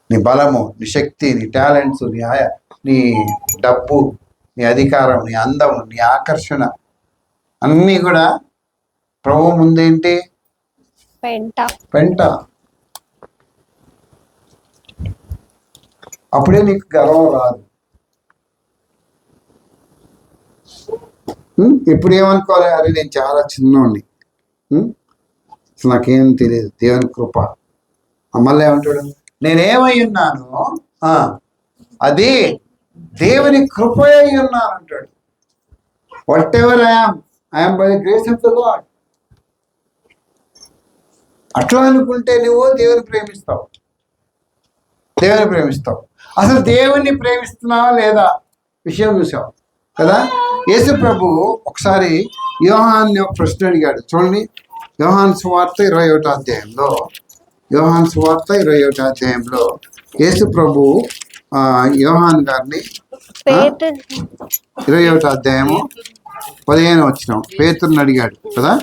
నీ బలము, నీ శక్తి, నీ టాలెంట్స్, నీ డబ్బు, నీ అధికారం, నీ అందము, నీ ఆకర్షణ అన్నీ కూడా ప్రభు ముందేంటి, పెంట. అప్పుడే నీకు గర్వం రాదు. ఇప్పుడు ఏమనుకోవాలి, అరే నేను చాలా చిన్నోడిని, అసలు నాకేం తెలియదు, దేవుని కృప. మళ్ళీ ఏమంటాడు, నేనేమై ఉన్నాను అది దేవుని కృప అయి ఉన్నాను అంటాడు. What ever I'm by the grace of the God. అట్లా అనుకుంటే నువ్వు దేవుని ప్రేమిస్తావు. అసలు దేవుణ్ణి ప్రేమిస్తున్నావా లేదా విషయం చూసావు కదా. యేసు ప్రభు ఒకసారి యోహాన్ని ఒక ప్రశ్న అడిగాడు. చూడండి, యోహాను సువార్త 21వ అధ్యాయంలో యేసు ప్రభు యోహాన్ గారిని 21వ అధ్యాయము 15వ వచనం పేతురుని అడిగాడు కదా.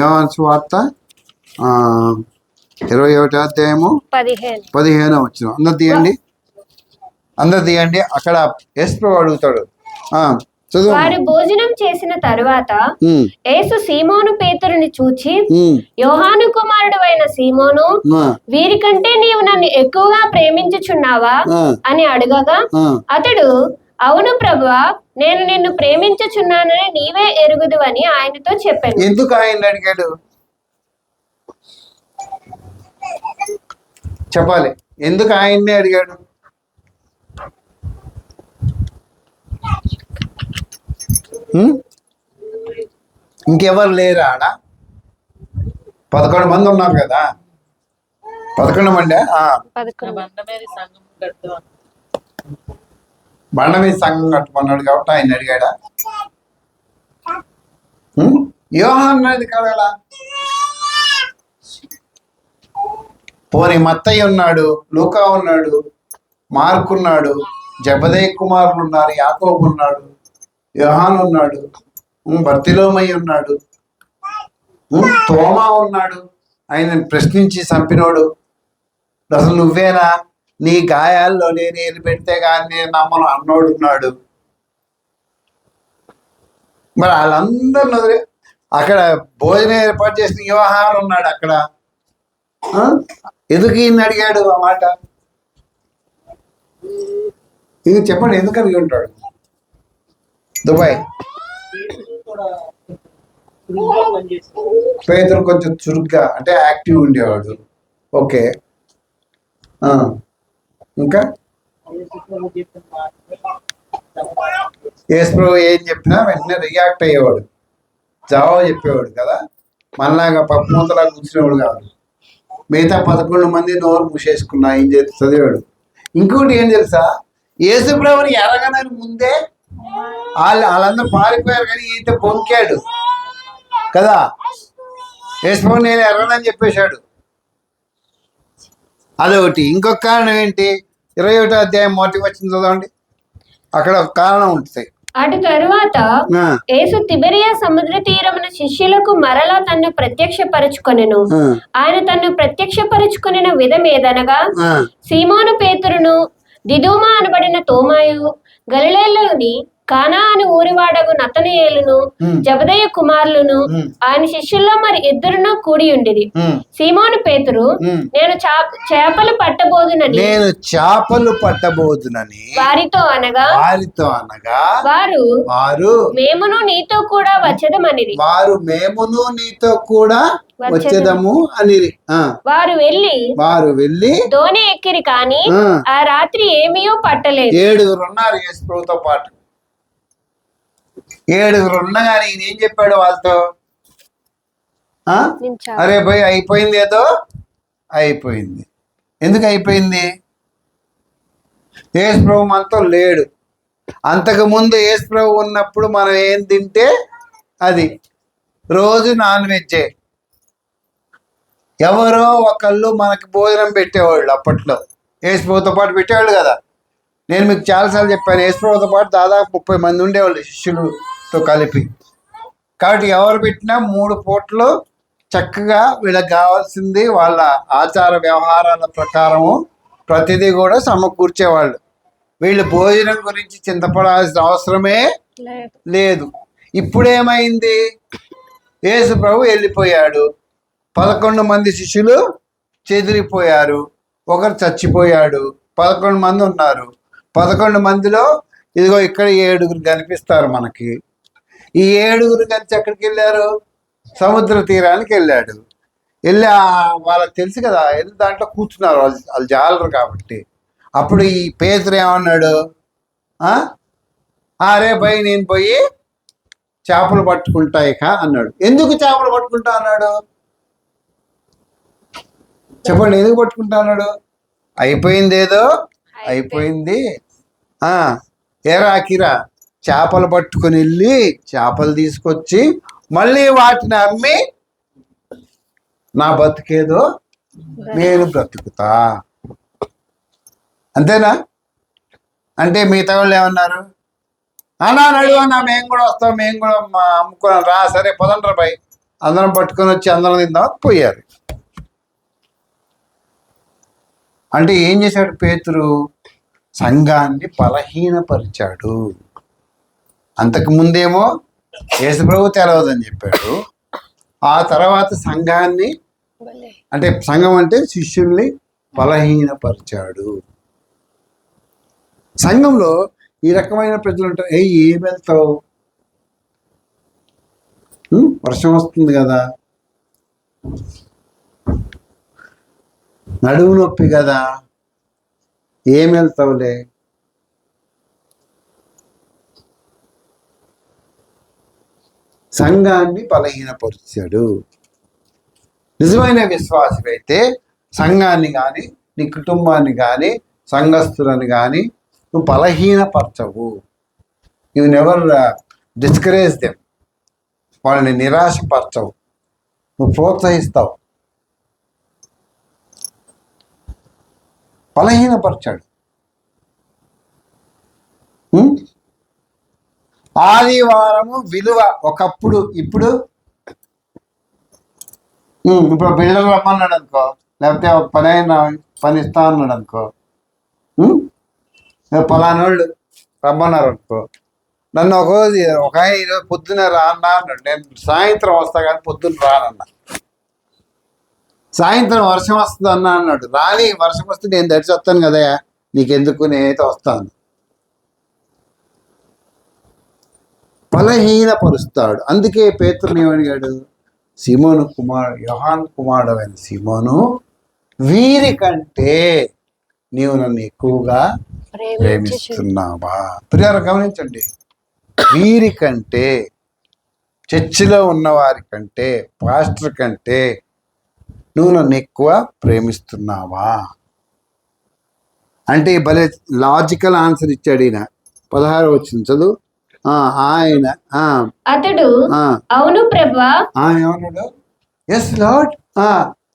యోహాను సువార్త 21వ అధ్యాయము 15వ వచనం. అందరు తీయండి. అక్కడ యేసు ప్రభు అడుగుతాడు. వారు భోజనం చేసిన తరువాత యేసు సీమోను పేతురుని చూచి, యోహాను కుమారుడు అయిన సీమోను, వీరికంటే నీవు నన్ను ఎక్కువగా ప్రేమించుచున్నావా అని అడగగా, అతడు, అవును ప్రభువా, నేను నిన్ను ప్రేమించుచున్నానని నీవే ఎరుగుదువని ఆయనతో చెప్పాను. ఎందుకు ఆయన అడిగాడు చెప్పాలి. ఎందుకు ఆయన్నే అడిగాడు? ఇంకెవరు లేరా ఆడ? 11 మంది ఉన్నారు కదా. 11 మంది బండ మీద సంఘం కట్టుకున్నాడు కాబట్టి ఆయన అడిగాడా? యోహాను అనేది కడగలా. పోనీ మత్తయి ఉన్నాడు, లూకా ఉన్నాడు, మార్కు ఉన్నాడు, జబదేయి కుమారులు ఉన్నారు, యాకోబు ఉన్నాడు, యోహాను ఉన్నాడు, బర్తిలోమయి ఉన్నాడు, తోమా ఉన్నాడు, ఆయన ప్రశ్నించి చంపినోడు. అసలు నువ్వేనా, నీ గాయాల్లో నేను ఏలు పెడితే కానీ నేను నమ్మను అన్నోడు ఉన్నాడు. మరి వాళ్ళందరిని వదిలే అక్కడ భోజనం ఏర్పాటు చేసిన యోహాను ఉన్నాడు అక్కడ. ఎందుకు ఈయన అడిగాడు ఆ మాట? ఇది చెప్పండి, ఎందుకు అడిగి ఉంటాడు? దుబాయ్ పేదలు కొంచెం చురుగ్గా అంటే యాక్టివ్ ఉండేవాడు. ఓకే, ఇంకా యేసు ప్రభు ఏం చెప్పినా వెంటనే రియాక్ట్ అయ్యేవాడు, జవాబు చెప్పేవాడు కదా. మనలాగా పప్పు మూతలాగా కూర్చునేవాడు కాదు. మిగతా 11 మంది నోరు మూసేసుకున్నా ఏం చేసి చదివాడు. ఇంకోటి ఏం తెలుసా, యేసు ప్రభుని ఎరగనని ముందే వాళ్ళందరూ పారిపోయారు, కానీ ఈత బొంకాడు కదా. యేసు ప్రభు నేను ఎరగనని చెప్పేశాడు. అదొకటి. ఇంకొక కారణం ఏంటి, 21వ అధ్యాయం మొదటి వచ్చింది చదవండి. అక్కడ ఒక కారణం ఉంటుంది. అటు తరువాత యేసు తిబెరియా సముద్ర తీరమున శిష్యులకు మరలా తన్ను ప్రత్యక్షపరచుకొనెను. ఆయన తన్ను ప్రత్యక్షపరచుకొనిన విధం ఏదనగా, సీమోను పేతురును, దిదుమా అనబడిన తోమాయు, గలిలయలోని కానా అని ఊరివాడగు నతనయేలును, జబదయ్య కుమారులను, ఆయన శిష్యుల్లో మరి 2 కూడి ఉండేది. సీమోను పేతురు, నేను చేపలు పట్టబోదునని వారితో అనగా వారు మేమును నీతో కూడా వచ్చేదము అని వారు వెళ్ళి దోణి ఎక్కిరి కానీ ఆ రాత్రి ఏమీయో పట్టలేదు. 7 ఉన్నారు యేసు ప్రభుతో పాటు. 7 ఉండగానే ఈయన ఏం చెప్పాడు వాళ్ళతో? అరే భయ్ అయిపోయింది, ఏదో అయిపోయింది. ఎందుకు అయిపోయింది? యేసు ప్రభు మనతో లేడు. అంతకుముందు యేసు ప్రభు ఉన్నప్పుడు మనం ఏం తింటే అది, రోజు నాన్ వెజ్జే. ఎవరో ఒకళ్ళు మనకి భోజనం పెట్టేవాళ్ళు అప్పట్లో, యేసు ప్రభుతో పాటు పెట్టేవాళ్ళు కదా. నేను మీకు చాలాసార్లు చెప్పాను, యేసు ప్రభుతో పాటు దాదాపు 30 మంది ఉండేవాళ్ళు శిష్యులతో కలిపి. కాబట్టి ఎవరు పెట్టినా 3 పూటలు చక్కగా వీళ్ళకి కావాల్సింది వాళ్ళ ఆచార వ్యవహారాల ప్రకారము ప్రతిదీ కూడా సమకూర్చేవాళ్ళు. వీళ్ళు భోజనం గురించి చింతపడాల్సిన అవసరమే లేదు. ఇప్పుడేమైంది? యేసు ప్రభు వెళ్ళిపోయాడు, 11 మంది శిష్యులు చెదిరిపోయారు, ఒకరు చచ్చిపోయాడు, 11 మంది ఉన్నారు. 11 మందిలో ఇదిగో ఇక్కడ 7 కనిపిస్తారు మనకి. ఈ 7 కలిసి ఎక్కడికి వెళ్ళారు? సముద్ర తీరానికి వెళ్ళాడు. వెళ్ళి వాళ్ళకి తెలుసు కదా, వెళ్ళి దాంట్లో కూర్చున్నారు, వాళ్ళు జాలరు కాబట్టి. అప్పుడు ఈ పేతురు ఏమన్నాడు? అరే భయ్ నేను పోయి చేపలు పట్టుకుంటా ఇక అన్నాడు. ఎందుకు చేపలు పట్టుకుంటా అన్నాడు? చెప్పండి, ఎందుకు పట్టుకుంటా అన్నాడు? అయిపోయింది, ఏదో అయిపోయింది. ఏరా కిరా చేపలు పట్టుకుని వెళ్ళి చేపలు తీసుకొచ్చి మళ్ళీ వాటిని అమ్మి నా బతుకేదో నేను బ్రతుకుతా, అంతేనా? అంటే మిగతా వాళ్ళు ఏమన్నారు? నడువు అన్నా, మేము కూడా వస్తాం, మేము కూడా అమ్ముకున్నాం రా, సరే పదండ్రా పై, అందరం పట్టుకొని వచ్చి అందరం తిందాం పోయారు. అంటే ఏం చేశాడు పేతురు? సంఘాన్ని బలహీనపరిచాడు. అంతకుముందేమో యేసు ప్రభు తెలవదని చెప్పాడు. ఆ తర్వాత సంఘాన్ని, అంటే సంఘం అంటే శిష్యుల్ని బలహీనపరిచాడు. సంఘంలో ఈ రకమైన ప్రజలు ఉంటారు. ఏం వెళ్తావు, వర్షం వస్తుంది కదా, నడుము నొప్పి కదా, ఏం వెళ్తావులే. సంఘాన్ని బలహీనపరిచాడు. నిజమైన విశ్వాసమైతే సంఘాన్ని కానీ, నీ కుటుంబాన్ని కానీ, సంఘస్థులను కానీ నువ్వు బలహీనపరచవు. You never discourage them. వాళ్ళని నిరాశపరచవు, నువ్వు ప్రోత్సహిస్తావు. బలహీనపరచాడు. ఆదివారము విలువ ఒకప్పుడు, ఇప్పుడు బిల్డర్ రమ్మన్నాడు అనుకో, లేకపోతే పని ఇస్తా అన్నాడు అనుకో, పలానోళ్ళు రమ్మన్నారు అనుకో, నన్ను ఒక ఆయన ఈరోజు పొద్దున్న రాన్నా అన్నాడు. నేను సాయంత్రం వస్తా కానీ పొద్దున్న రానన్నా. సాయంత్రం వర్షం వస్తుంది అన్నాడు. రాని వర్షం వస్తే నేను దడిచి వస్తాను కదా, నీకెందుకు, నేనైతే వస్తాను. బలహీనపరుస్తాడు. అందుకే పేతురుని ఏమడిగాడు? సీమోను కుమారుడు, యోహాను కుమారుడు అయిన సీమోను, వీరికంటే నీవు నన్ను ఎక్కువగా ప్రేమిస్తున్నావా? ప్రియారా గమనించండి, వీరికంటే, చర్చిలో ఉన్న వారి కంటే, పాస్టర్ కంటే నువ్వు నన్ను ఎక్కువ ప్రేమిస్తున్నావా అంటే భలే లాజికల్ ఆన్సర్ ఇచ్చాడు ఈయన. 16 వచ్చింది చదువు. ఆయన అతడు అవును ప్రభువా ఏమన్నాడు? ఎస్ లార్డ్,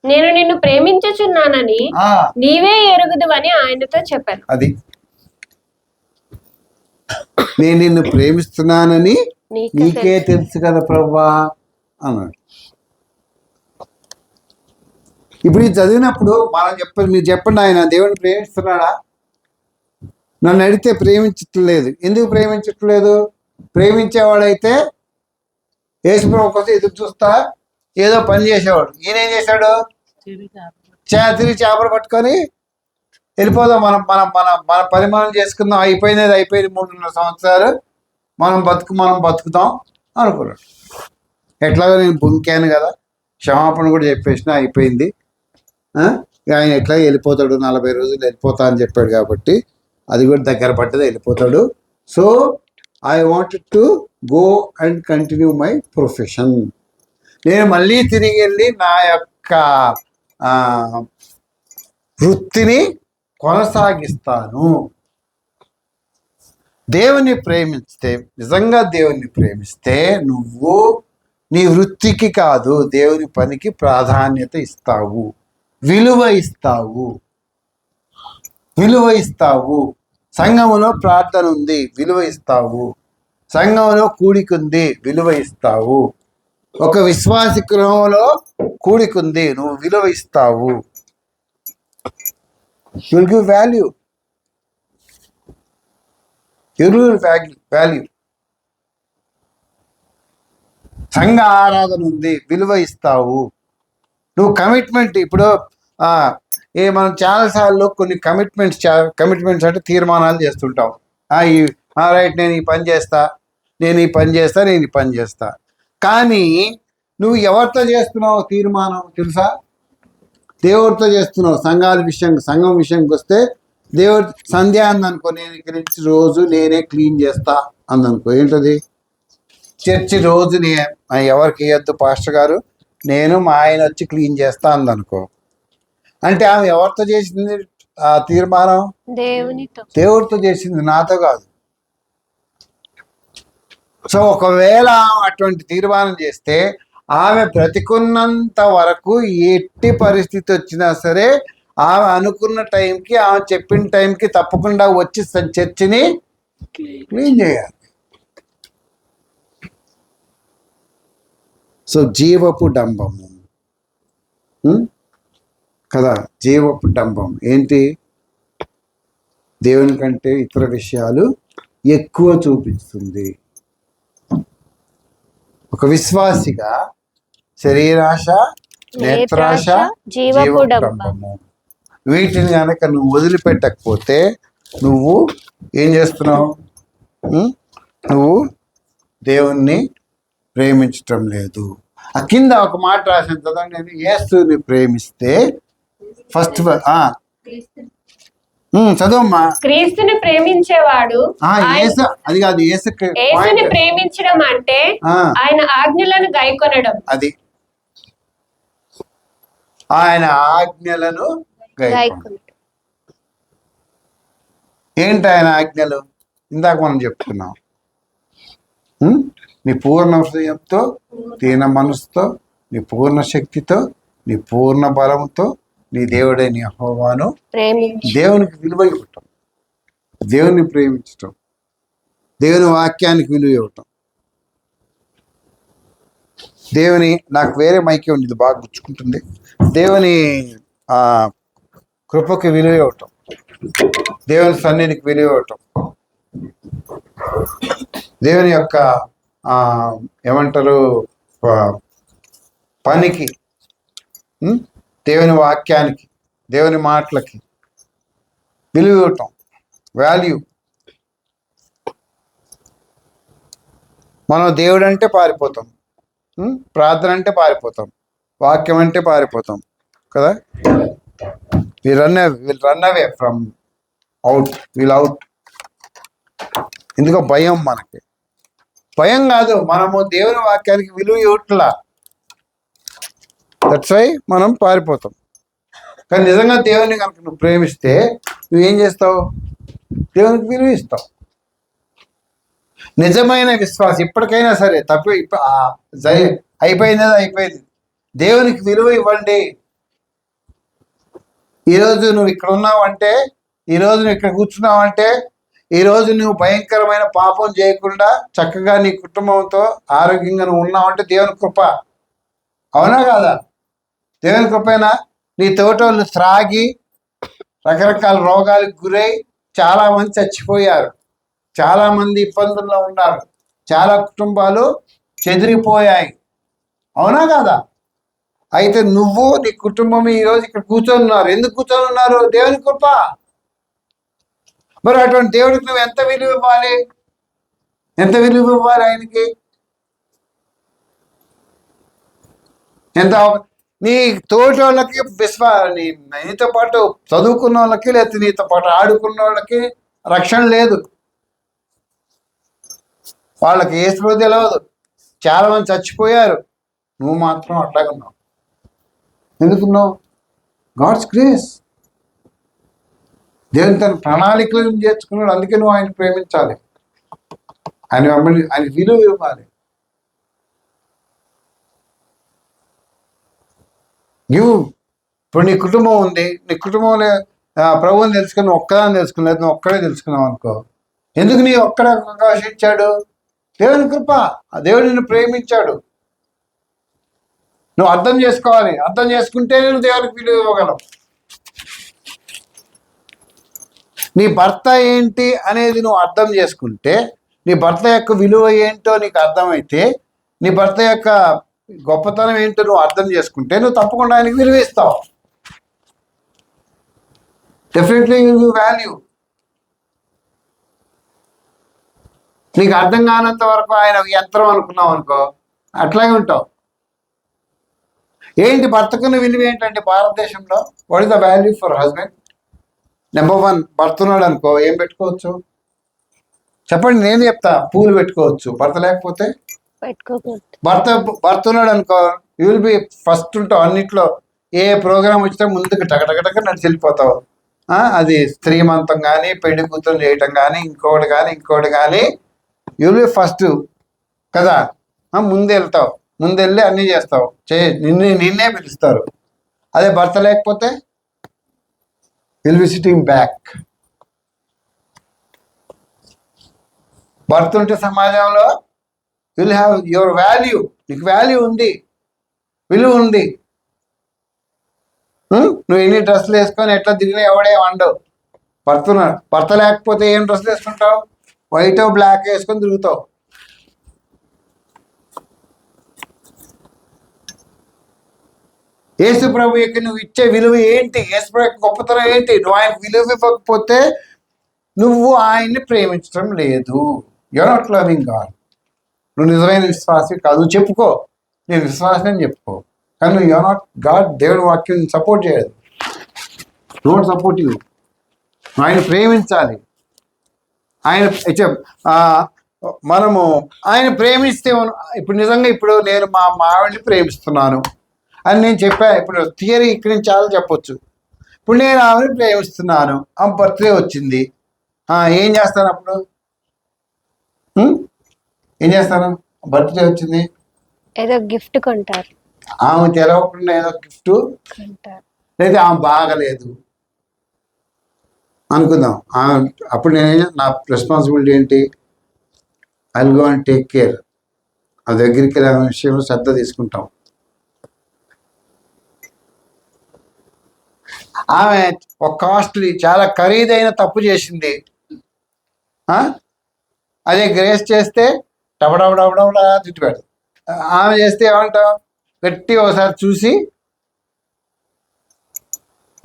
నేను నిన్ను ప్రేమించుచున్నానని నీవే ఎరుగుదువని ఆయనతో చెప్పాను. అది నేను నిన్ను ప్రేమిస్తున్నానని నీకే తెలుసు కదా ప్రభువా అన్నాడు. ఇప్పుడు ఇది చదివినప్పుడు మనం మీరు చెప్పండి, ఆయన దేవుని ప్రేమిస్తున్నాడా? నన్ను అడిగితే ప్రేమించట్లేదు. ఎందుకు ప్రేమించట్లేదు? ప్రేమించేవాడైతే యేసు ప్రభు కోసం ఎదురు చూస్తా ఏదో పని చేసేవాడు. ఈయన ఏం చేశాడు? తిరిగి చేపలు పట్టుకొని వెళ్ళిపోదాం, మనం మనం మనం మన పరిమాణం చేసుకుందాం, అయిపోయింది 3.5 సంవత్సరాలు, మనం బతుకుదాం అనుకున్నాడు. ఎట్లాగో నేను బుంకాను కదా, క్షమాపణ కూడా చెప్పేసిన, అయిపోయింది. ఆయన ఎట్లా వెళ్ళిపోతాడు, 40 రోజులు వెళ్ళిపోతా అని చెప్పాడు కాబట్టి అది కూడా దగ్గర పడ్డది, వెళ్ళిపోతాడు. So I wanted to go and continue my profession. నేను మళ్ళీ తిరిగి వెళ్ళి నా యొక్క వృత్తిని కొనసాగిస్తాను. దేవుని ప్రేమిస్తే, నిజంగా దేవుని ప్రేమిస్తే నువ్వు నీ వృత్తికి కాదు, దేవుని పనికి ప్రాధాన్యత ఇస్తావు, విలువ ఇస్తావు. సంఘములో ప్రార్థన ఉంది, విలువ ఇస్తావు. సంఘంలో కూడికుంది, విలువ ఇస్తావు. ఒక విశ్వాసి గృహంలో కూడికుంది, నువ్వు విలువ ఇస్తావు. Will give value. సంఘ ఆరాధన ఉంది, విలువ ఇస్తావు. నువ్వు కమిట్మెంట్, ఇప్పుడు మనం చాలాసార్లు కొన్ని కమిట్మెంట్స్ అంటే తీర్మానాలు చేస్తుంటాం. రైట్, నేను ఈ పని చేస్తా, నేను ఈ పని చేస్తా. కానీ నువ్వు ఎవరితో చేస్తున్నావు తీర్మానం తెలుసా? దేవుడితో చేస్తున్నావు. సంఘం విషయంకి వస్తే, దేవుడు సంధ్య అందనుకో, నేను ఇక్కడి నుంచి రోజు నేనే క్లీన్ చేస్తా అందనుకో, ఏంటది? చర్చి రోజు ఎవరికి ఇవ్వద్దు పాస్టర్ గారు, నేను మా ఆయన వచ్చి క్లీన్ చేస్తా అందనుకో. అంటే ఆమె ఎవరితో చేసింది ఆ తీర్మానం? దేవుడితో చేసింది, నాతో కాదు. సో ఒకవేళ అటువంటి తీర్మానం చేస్తే ఆమె బ్రతికున్నంత వరకు ఎట్టి పరిస్థితి వచ్చినా సరే ఆమె అనుకున్న టైంకి, ఆమె చెప్పిన టైంకి తప్పకుండా వచ్చి చర్చిని క్లీన్ చేయాలి. సో జీవపు డంబము కదా, జీవపు డంబం ఏంటి? దేవుని కంటే ఇతర విషయాలు ఎక్కువ చూపిస్తుంది. ఒక విశ్వాసిగా శరీరాశ, నేత్రాశ, జీవపు డంబము, వీటిని కనుక నువ్వు వదిలిపెట్టకపోతే నువ్వు ఏం చేస్తున్నావు? నువ్వు దేవుణ్ణి ప్రేమించటం లేదు. ఆ కింద ఒక మాట రాసిన చదవండి. నేను యేసుని ప్రేమిస్తే ఫస్ట్ చదవమ్మా. క్రీస్తుని ప్రేమించేవాడు, అది కాదు, యేసుని ప్రేమించడం అంటే ఆయన ఆజ్ఞలను గైకొనడం. అది ఆయన ఆజ్ఞలను గైకొనడం. ఏంటి ఆయన ఆజ్ఞలు? ఇందాక మనం చెప్తున్నాం. నీ పూర్ణ హృదయంతో, దీన మనసుతో, నీ పూర్ణ శక్తితో, నీ పూర్ణ బలంతో నీ దేవుడైన యెహోవాను దేవునికి విలువ ఇవ్వటం, దేవుని ప్రేమించటం, దేవుని వాక్యానికి విలువ ఇవ్వటం. దేవుని, నాకు వేరే మైకే ఉంది, ఇది బాగా గుచ్చుకుంటుంది. దేవుని కృపకి విలువ ఇవ్వటం, దేవుని సన్నిధికి విలువ ఇవ్వటం, దేవుని యొక్క ఏమంటారు పనికి, దేవుని వాక్యానికి, దేవుని మాటలకి విలువ ఇవ్వటం, వాల్యూ. మనం దేవుడు అంటే పారిపోతాం, ప్రార్థన అంటే పారిపోతాం, వాక్యం అంటే పారిపోతాం కదా. Will run away from out. ఎందుకో భయం, మనకి భయం కాదు, మనము దేవుని వాక్యానికి విలువ ఇవ్వట్లా. దట్స్ వై మనం పారిపోతాం. కానీ నిజంగా దేవుని కనుక నువ్వు ప్రేమిస్తే నువ్వేం చేస్తావు? దేవునికి విలువ ఇస్తావు. నిజమైన విశ్వాసం ఇప్పటికైనా సరే అయిపోయింది. దేవునికి విలువ ఇవ్వండి. ఈరోజు నువ్వు ఇక్కడ ఉన్నావంటే, ఈరోజు నువ్వు ఇక్కడ కూర్చున్నావంటే, ఈరోజు నువ్వు భయంకరమైన పాపం చేయకుండా చక్కగా నీ కుటుంబంతో ఆరోగ్యంగా నువ్వు ఉన్నావంటే దేవుని కృప. అవునా కాదా? దేవుని కృపేనా? నీ తోటోళ్ళు త్రాగి రకరకాల రోగాలకు గురై చాలామంది చచ్చిపోయారు, చాలామంది ఇబ్బందుల్లో ఉన్నారు, చాలా కుటుంబాలు చెదిరిపోయాయి. అవునా కాదా? అయితే నువ్వు, నీ కుటుంబం ఈరోజు ఇక్కడ కూర్చొని ఉన్నారు. ఎందుకు కూర్చొని ఉన్నారు? దేవుని కృప. మరి అటువంటి దేవుడికి నువ్వు ఎంత విలువ ఇవ్వాలి? ఆయనకి? ఎంత నీ తోటి వాళ్ళకి నీతో పాటు చదువుకున్న వాళ్ళకి లేకపోతే నీతో పాటు ఆడుకున్న వాళ్ళకి రక్షణ లేదు. వాళ్ళకి ఏ స్పృహ తెలియదు. చాలా మంది చచ్చిపోయారు. నువ్వు మాత్రం అట్లాగే ఉన్నావు. ఎందుకున్నావు? God's grace. దేవుని తన ప్రణాళికలను చేర్చుకున్నాడు. అందుకే నువ్వు ఆయన ప్రేమించాలి. ఆయన విలువ ఇవ్వాలి. ఇప్పుడు నీ కుటుంబం ఉంది. నీ కుటుంబంలో ప్రభువుని తెలుసుకుని ఒక్కదాన్ని తెలుసుకుని నువ్వు ఒక్కడే తెలుసుకున్నావు అనుకో. ఎందుకు నీ ఒక్కడే అవకాశం ఇచ్చాడు? దేవుని కృప. ఆ దేవుడు నిన్ను ప్రేమించాడు. నువ్వు అర్థం చేసుకోవాలి. అర్థం చేసుకుంటే నేను దేవునికి విలువ ఇవ్వగలవు. నీ భర్త ఏంటి అనేది నువ్వు అర్థం చేసుకుంటే, నీ భర్త యొక్క విలువ ఏంటో నీకు అర్థమైతే, నీ భర్త యొక్క గొప్పతనం ఏంటో నువ్వు అర్థం చేసుకుంటే నువ్వు తప్పకుండా ఆయనకి విలువ ఇస్తావు. Definitely you value. నీకు అర్థం కానంత వరకు ఆయన యంత్రం అనుకున్నావు అనుకో, అట్లాగే ఉంటావు. ఏంటి భర్తకున్న విలువ ఏంటంటే భారతదేశంలో what is the value for husband? Number 1, భర్త ఉన్నాడు అనుకో, ఏం పెట్టుకోవచ్చు చెప్పండి? నేను చెప్తా. పూలు పెట్టుకోవచ్చు. భర్త లేకపోతే భర్త ఉన్నాడు అనుకో, యూ విల్ బి ఫస్ట్ ఉంటావు అన్నిట్లో. ఏ ప్రోగ్రామ్ వచ్చినా ముందుకు టకటకటక నడిచి వెళ్ళిపోతావు. అది శ్రీమంతం కానీ, పెళ్లి కూతురు చేయటం కానీ, ఇంకోటి కానీ యూ విల్ బి ఫస్ట్ కదా. ముందు వెళ్తావు, ముందెళ్ళి అన్నీ చేస్తావు. నిన్నే పిలుస్తారు. అదే భర్త లేకపోతే విల్ బి సిట్టింగ్ బ్యాక్. భర్త ఉంటే సమాజంలో విల్ హ్యావ్ యువర్ వాల్యూ. నీకు వాల్యూ ఉంది, విలువ ఉంది. నువ్వు ఎన్ని డ్రెస్సులు వేసుకొని ఎట్లా తిరిగినా ఎవడే వండవు. భర్త లేకపోతే ఏం డ్రెస్సులు వేసుకుంటావు? వైట్ బ్లాక్ వేసుకొని తిరుగుతావు. యేసు ప్రభు యొక్క నువ్వు ఇచ్చే విలువ ఏంటి? యేసు ప్రభు యొక్క గొప్పతనం ఏంటి? నువ్వు ఆయన విలువ ఇవ్వకపోతే నువ్వు ఆయన్ని ప్రేమించడం లేదు. You are not loving God. నువ్వు నిజమైన విశ్వాసి కాదు. నువ్వు చెప్పుకో, నేను విశ్వాసం అని చెప్పుకో, కానీ నువ్వు యూఆర్ నాట్ గాడ్. దేవుడి వాక్యం సపోర్ట్ చేయదు. Don't support you. ఆయన ప్రేమించాలి. మనము ఆయన ప్రేమిస్తే ఇప్పుడు నిజంగా ఇప్పుడు నేను మా మావిడిని ప్రేమిస్తున్నాను అని నేను చెప్పా. ఇప్పుడు థియరీ ఇక్కడి నుంచి చాలా చెప్పొచ్చు. ఇప్పుడు నేను ఆమెను ప్రేమిస్తున్నాను, ఆమె బర్త్డే వచ్చింది, ఏం చేస్తాను అప్పుడు? ఏం చేస్తాను? బర్త్డే వచ్చింది, ఏదో గిఫ్ట్ కొంటారు. ఆమె తెలవకుండా ఏదో గిఫ్ట్ కొంటారు. లేదా ఆమె బాగలేదు అనుకుందాం. అప్పుడు నా రెస్పాన్సిబిలిటీ ఏంటి? I will go and take care. ఆ దగ్గరికి వెళ్ళే విషయంలో శ్రద్ధ తీసుకుంటాం. ఆమె ఒక కాస్ట్లీ చాలా ఖరీదైన తప్పు చేసింది. అదే గ్రేస్ చేస్తే డబడబడబడా తిట్టిపెడదు. ఆమె చేస్తే ఏమంటాం? గట్టి ఒకసారి చూసి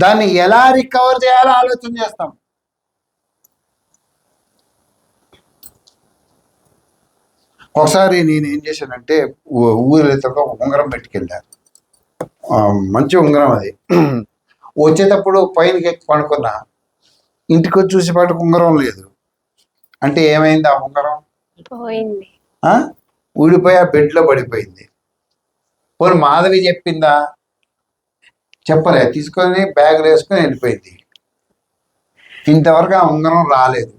దాన్ని ఎలా రికవర్ చేయాలో ఆలోచన చేస్తాం. ఒకసారి నేను ఏం చేశానంటే ఊరితో ఉంగరం పెట్టుకెళ్ళాను. మంచి ఉంగరం అది. వచ్చేటప్పుడు పైనకి ఎక్కి పడుకున్నా. ఇంటికి వచ్చి చూసేపాటికి ఉంగరం లేదు. అంటే ఏమైంది? ఆ ఉంగరం ఊడిపోయి ఆ బెడ్లో పడిపోయింది. పోనీ మాధవి చెప్పిందా? చెప్పలే. తీసుకొని బ్యాగ్ వేసుకొని వెళ్ళిపోయింది. ఇంతవరకు ఆ ఉంగరం రాలేదు.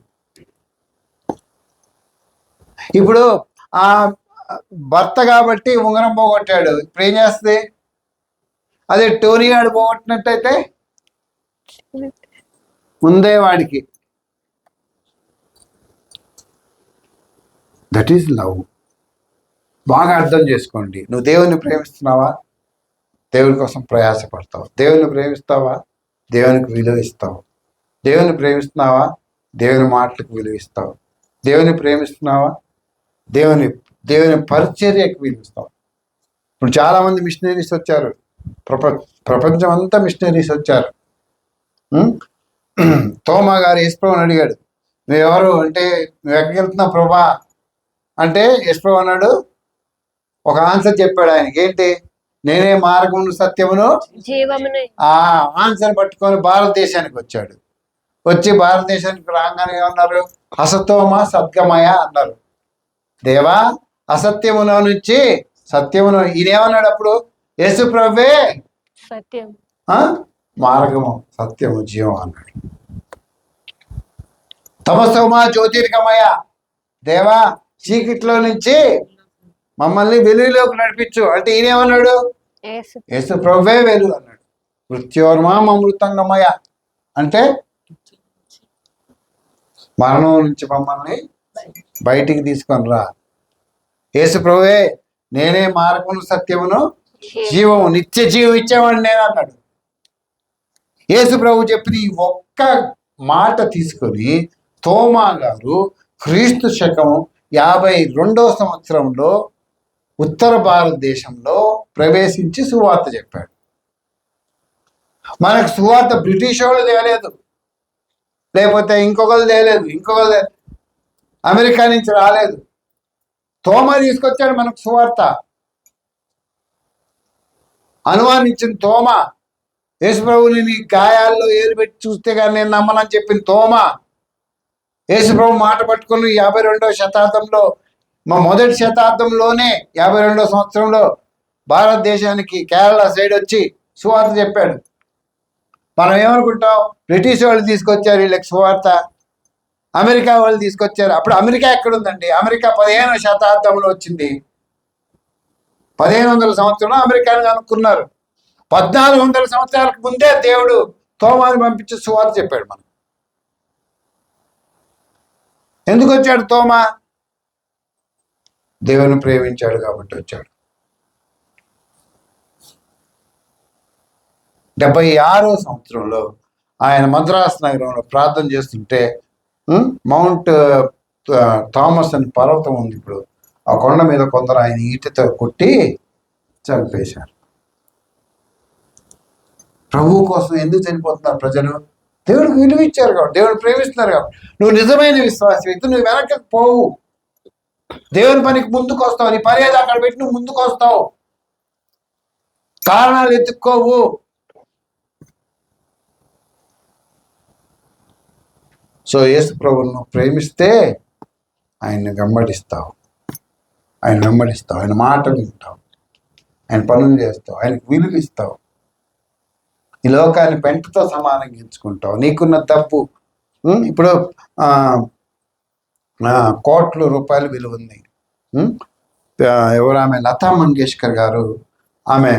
ఇప్పుడు ఆ భర్త కాబట్టి ఉంగరం పోగొట్టాడు. ఇప్పుడు ఏం చేస్తుంది? అదే టోనీ వాడు పోగొట్టినట్టయితే ముందే వాడికి. That is love. బాగా అర్థం చేసుకోండి. నువ్వు దేవుని ప్రేమిస్తున్నావా? దేవుని కోసం ప్రయాసపడతావు. దేవుని ప్రేమిస్తావా? దేవునికి విలువ ఇస్తావు. దేవుని ప్రేమిస్తున్నావా? దేవుని మాటలకు విలువ ఇస్తావు. దేవుని ప్రేమిస్తున్నావా? దేవుని పరిచర్యకు విలువ ఇస్తావు. ఇప్పుడు చాలామంది మిషనరీస్ వచ్చారు. ప్రపంచం అంతా మిషనరీస్ వచ్చారు. తోమా గారు యేసుప్రభుని అడిగాడు, నువ్వెవరు అంటే, నువ్వు ఎక్కడికి వెళ్తున్నావు ప్రభా అంటే యేసుప్రభు అన్నాడు, ఒక ఆన్సర్ చెప్పాడు ఆయనకి. ఏంటి? నేనే మార్గమును సత్యమును జీవమును. ఆ ఆన్సర్ పట్టుకొని భారతదేశానికి వచ్చాడు. వచ్చి భారతదేశానికి రాగానే ఏమన్నారు? అసతోమ సద్గమయ అన్నారు. దేవా, అసత్యములో నుంచి సత్యమును. ఈయనేమన్నాడు అప్పుడు? యేసు ప్రభువే సత్యం, మార్గము సత్యము జీవం అన్నాడు. తమసోమ జ్యోతిర్గమయ, దేవా చీకట్లో నుంచి మమ్మల్ని వెలుగులోకి నడిపించు అంటే ఈయనేమన్నాడు? యేసు ప్రభువే వెలుగు అన్నాడు. మృత్యోర్మాం అమృతంగమయ అంటే మరణం నుంచి మమ్మల్ని బయటికి తీసుకొని రా. యేసు ప్రభువే నేనే మార్గమును సత్యమును జీవము, నిత్య జీవం ఇచ్చేవాడిని నేను అన్నాడు. యేసు ప్రభు చెప్పిన ఈ ఒక్క మాట తీసుకొని తోమా గారు క్రీస్తు శకం 52వ సంవత్సరంలో ఉత్తర భారతదేశంలో ప్రవేశించి సువార్త చెప్పాడు. మనకు సువార్త బ్రిటిష్ వాళ్ళు తేలేదు, లేకపోతే ఇంకొకరు తేలేదు, అమెరికా నుంచి రాలేదు. తోమా తీసుకొచ్చాడు మనకు సువార్త. అనుమానించిన తోమా, యేసుప్రభుని నీ గాయాల్లో ఏలు పెట్టి చూస్తే కానీ నేను నమ్మనని చెప్పిన తోమా, యేసుప్రభు మాట పట్టుకుని 52వ శతాబ్దంలో, మా మొదటి శతాబ్దంలోనే 52వ సంవత్సరంలో భారతదేశానికి కేరళ సైడ్ వచ్చి సువార్త చెప్పాడు. మనం ఏమనుకుంటాం? బ్రిటిష్ వాళ్ళు తీసుకొచ్చారు వీళ్ళకి సువార్త, అమెరికా వాళ్ళు తీసుకొచ్చారు. అప్పుడు అమెరికా ఎక్కడుందండి? అమెరికా 15వ శతాబ్దంలో వచ్చింది. 1500 సంవత్సరంలో అమెరికాను కనుక్కున్నారు. 1400 సంవత్సరాలకు ముందే దేవుడు తోమాని పంపించి సువార్త చెప్పాడు. మనం ఎందుకు వచ్చాడు తోమా? దేవుని ప్రేమించాడు కాబట్టి వచ్చాడు. 76వ సంవత్సరంలో ఆయన మద్రాస్ నగరంలో ప్రార్థన చేస్తుంటే మౌంట్ థామస్ అని పర్వతం ఉంది ఇప్పుడు, ఆ కొండ మీద కొందరు ఆయన ఈటతో కొట్టి చంపేశారు. ప్రభువు కోసం ఎందుకు చనిపోతున్నారు ప్రజలు? దేవుడికి విలువ ఇచ్చారు కాబట్టి, దేవుడు ప్రేమిస్తున్నారు కాబట్టి. నువ్వు నిజమైన విశ్వాసం అయితే నువ్వు వెనక్కి పోవు, దేవుని పనికి ముందుకు వస్తావు. నీ పని ఏదో అక్కడ పెట్టి నువ్వు ముందుకు వస్తావు, కారణాలు ఎత్తుక్కోవు. సో యేసు ప్రభువును నువ్వు ప్రేమిస్తే ఆయన్ని వెంబడిస్తావు, ఆయన మాట వింటావు, ఆయన పనులు చేస్తావు, ఆయనకు విలువ ఇస్తావు. ఈ లోకాన్ని పెంటతో సమానంగా ఎంచుకుంటావు. నీకున్న డబ్బు ఇప్పుడు కోట్ల రూపాయలు విలువ ఉంది. ఎవరు ఆమె? లతా మంగేష్కర్ గారు. ఆమె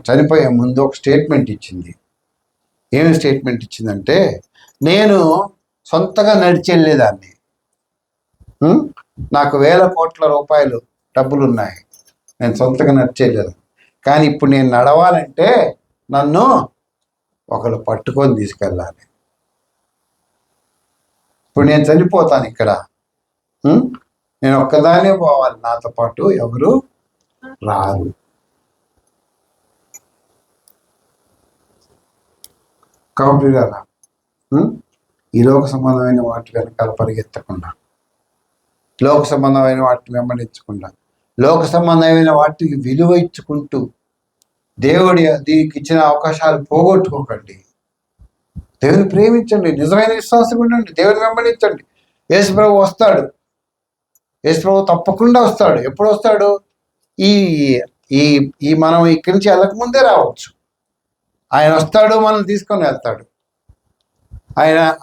చనిపోయే ముందు ఒక స్టేట్మెంట్ ఇచ్చింది. ఏమి స్టేట్మెంట్ ఇచ్చిందంటే, నేను సొంతగా నడిచి వెళ్ళేదాన్ని, నాకు 1000 కోట్ల రూపాయలు డబ్బులు ఉన్నాయి, నేను సొంతగా నడిచి వెళ్ళేదాన్ని. కానీ ఇప్పుడు నేను నడవాలంటే నన్ను ఒకరు పట్టుకొని తీసుకెళ్ళాలి. ఇప్పుడు నేను చనిపోతాను ఇక్కడ, నేను ఒక్కదానే పోవాలి, నాతో పాటు ఎవరు రారు. కాబట్టి కదా ఈ లోక సంబంధమైన వాటి వెనకాల పరిగెత్తకుండా, లోక సంబంధమైన వాటిని వెంబడించకుండా, లోక సంబంధమైన వాటికి విలువ ఇచ్చుకుంటూ, దేవుడి దీనికి ఇచ్చిన అవకాశాలు పోగొట్టుకోకండి. దేవుని ప్రేమించండి, నిజమైన విశ్వాసం ఉండండి, దేవుని వెంబడించండి. యేసు ప్రభు వస్తాడు, యేసు ప్రభు తప్పకుండా వస్తాడు. ఎప్పుడు వస్తాడు? ఈ ఈ ఈ మనం ఇక్కడి నుంచి వెళ్ళకముందే రావచ్చు. ఆయన వస్తాడు, మనం తీసుకొని వెళ్తాడు.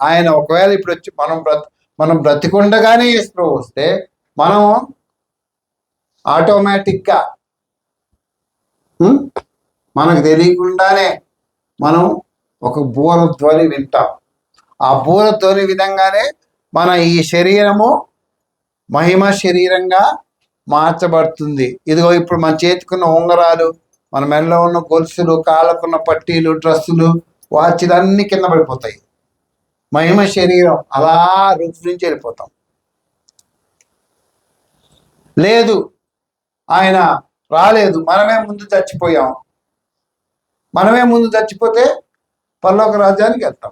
ఆయన ఒకవేళ ఇప్పుడు వచ్చి మనం బ్రతికుండగానే యేసు ప్రభు వస్తే మనం ఆటోమేటిక్గా మనకు తెలియకుండానే మనం ఒక బూరధ్వని వింటాం. ఆ బూరధ్వని విధంగానే మన ఈ శరీరము మహిమ శరీరంగా మార్చబడుతుంది. ఇదిగో ఇప్పుడు మన చేతికున్న ఉంగరాలు, మన మెడలో ఉన్న గొలుసులు, కాళ్ళకున్న పట్టీలు, డ్రస్సులు, వాచ్లు అన్నీ కింద పడిపోతాయి. మహిమ శరీరం అలా రూపు నుంచి వెళ్ళిపోతాం. లేదు, ఆయన రాలేదు, మనమే ముందు చచ్చిపోయాం. మనమే ముందు చచ్చిపోతే పరలోక రాజ్యానికి వెళ్తాం.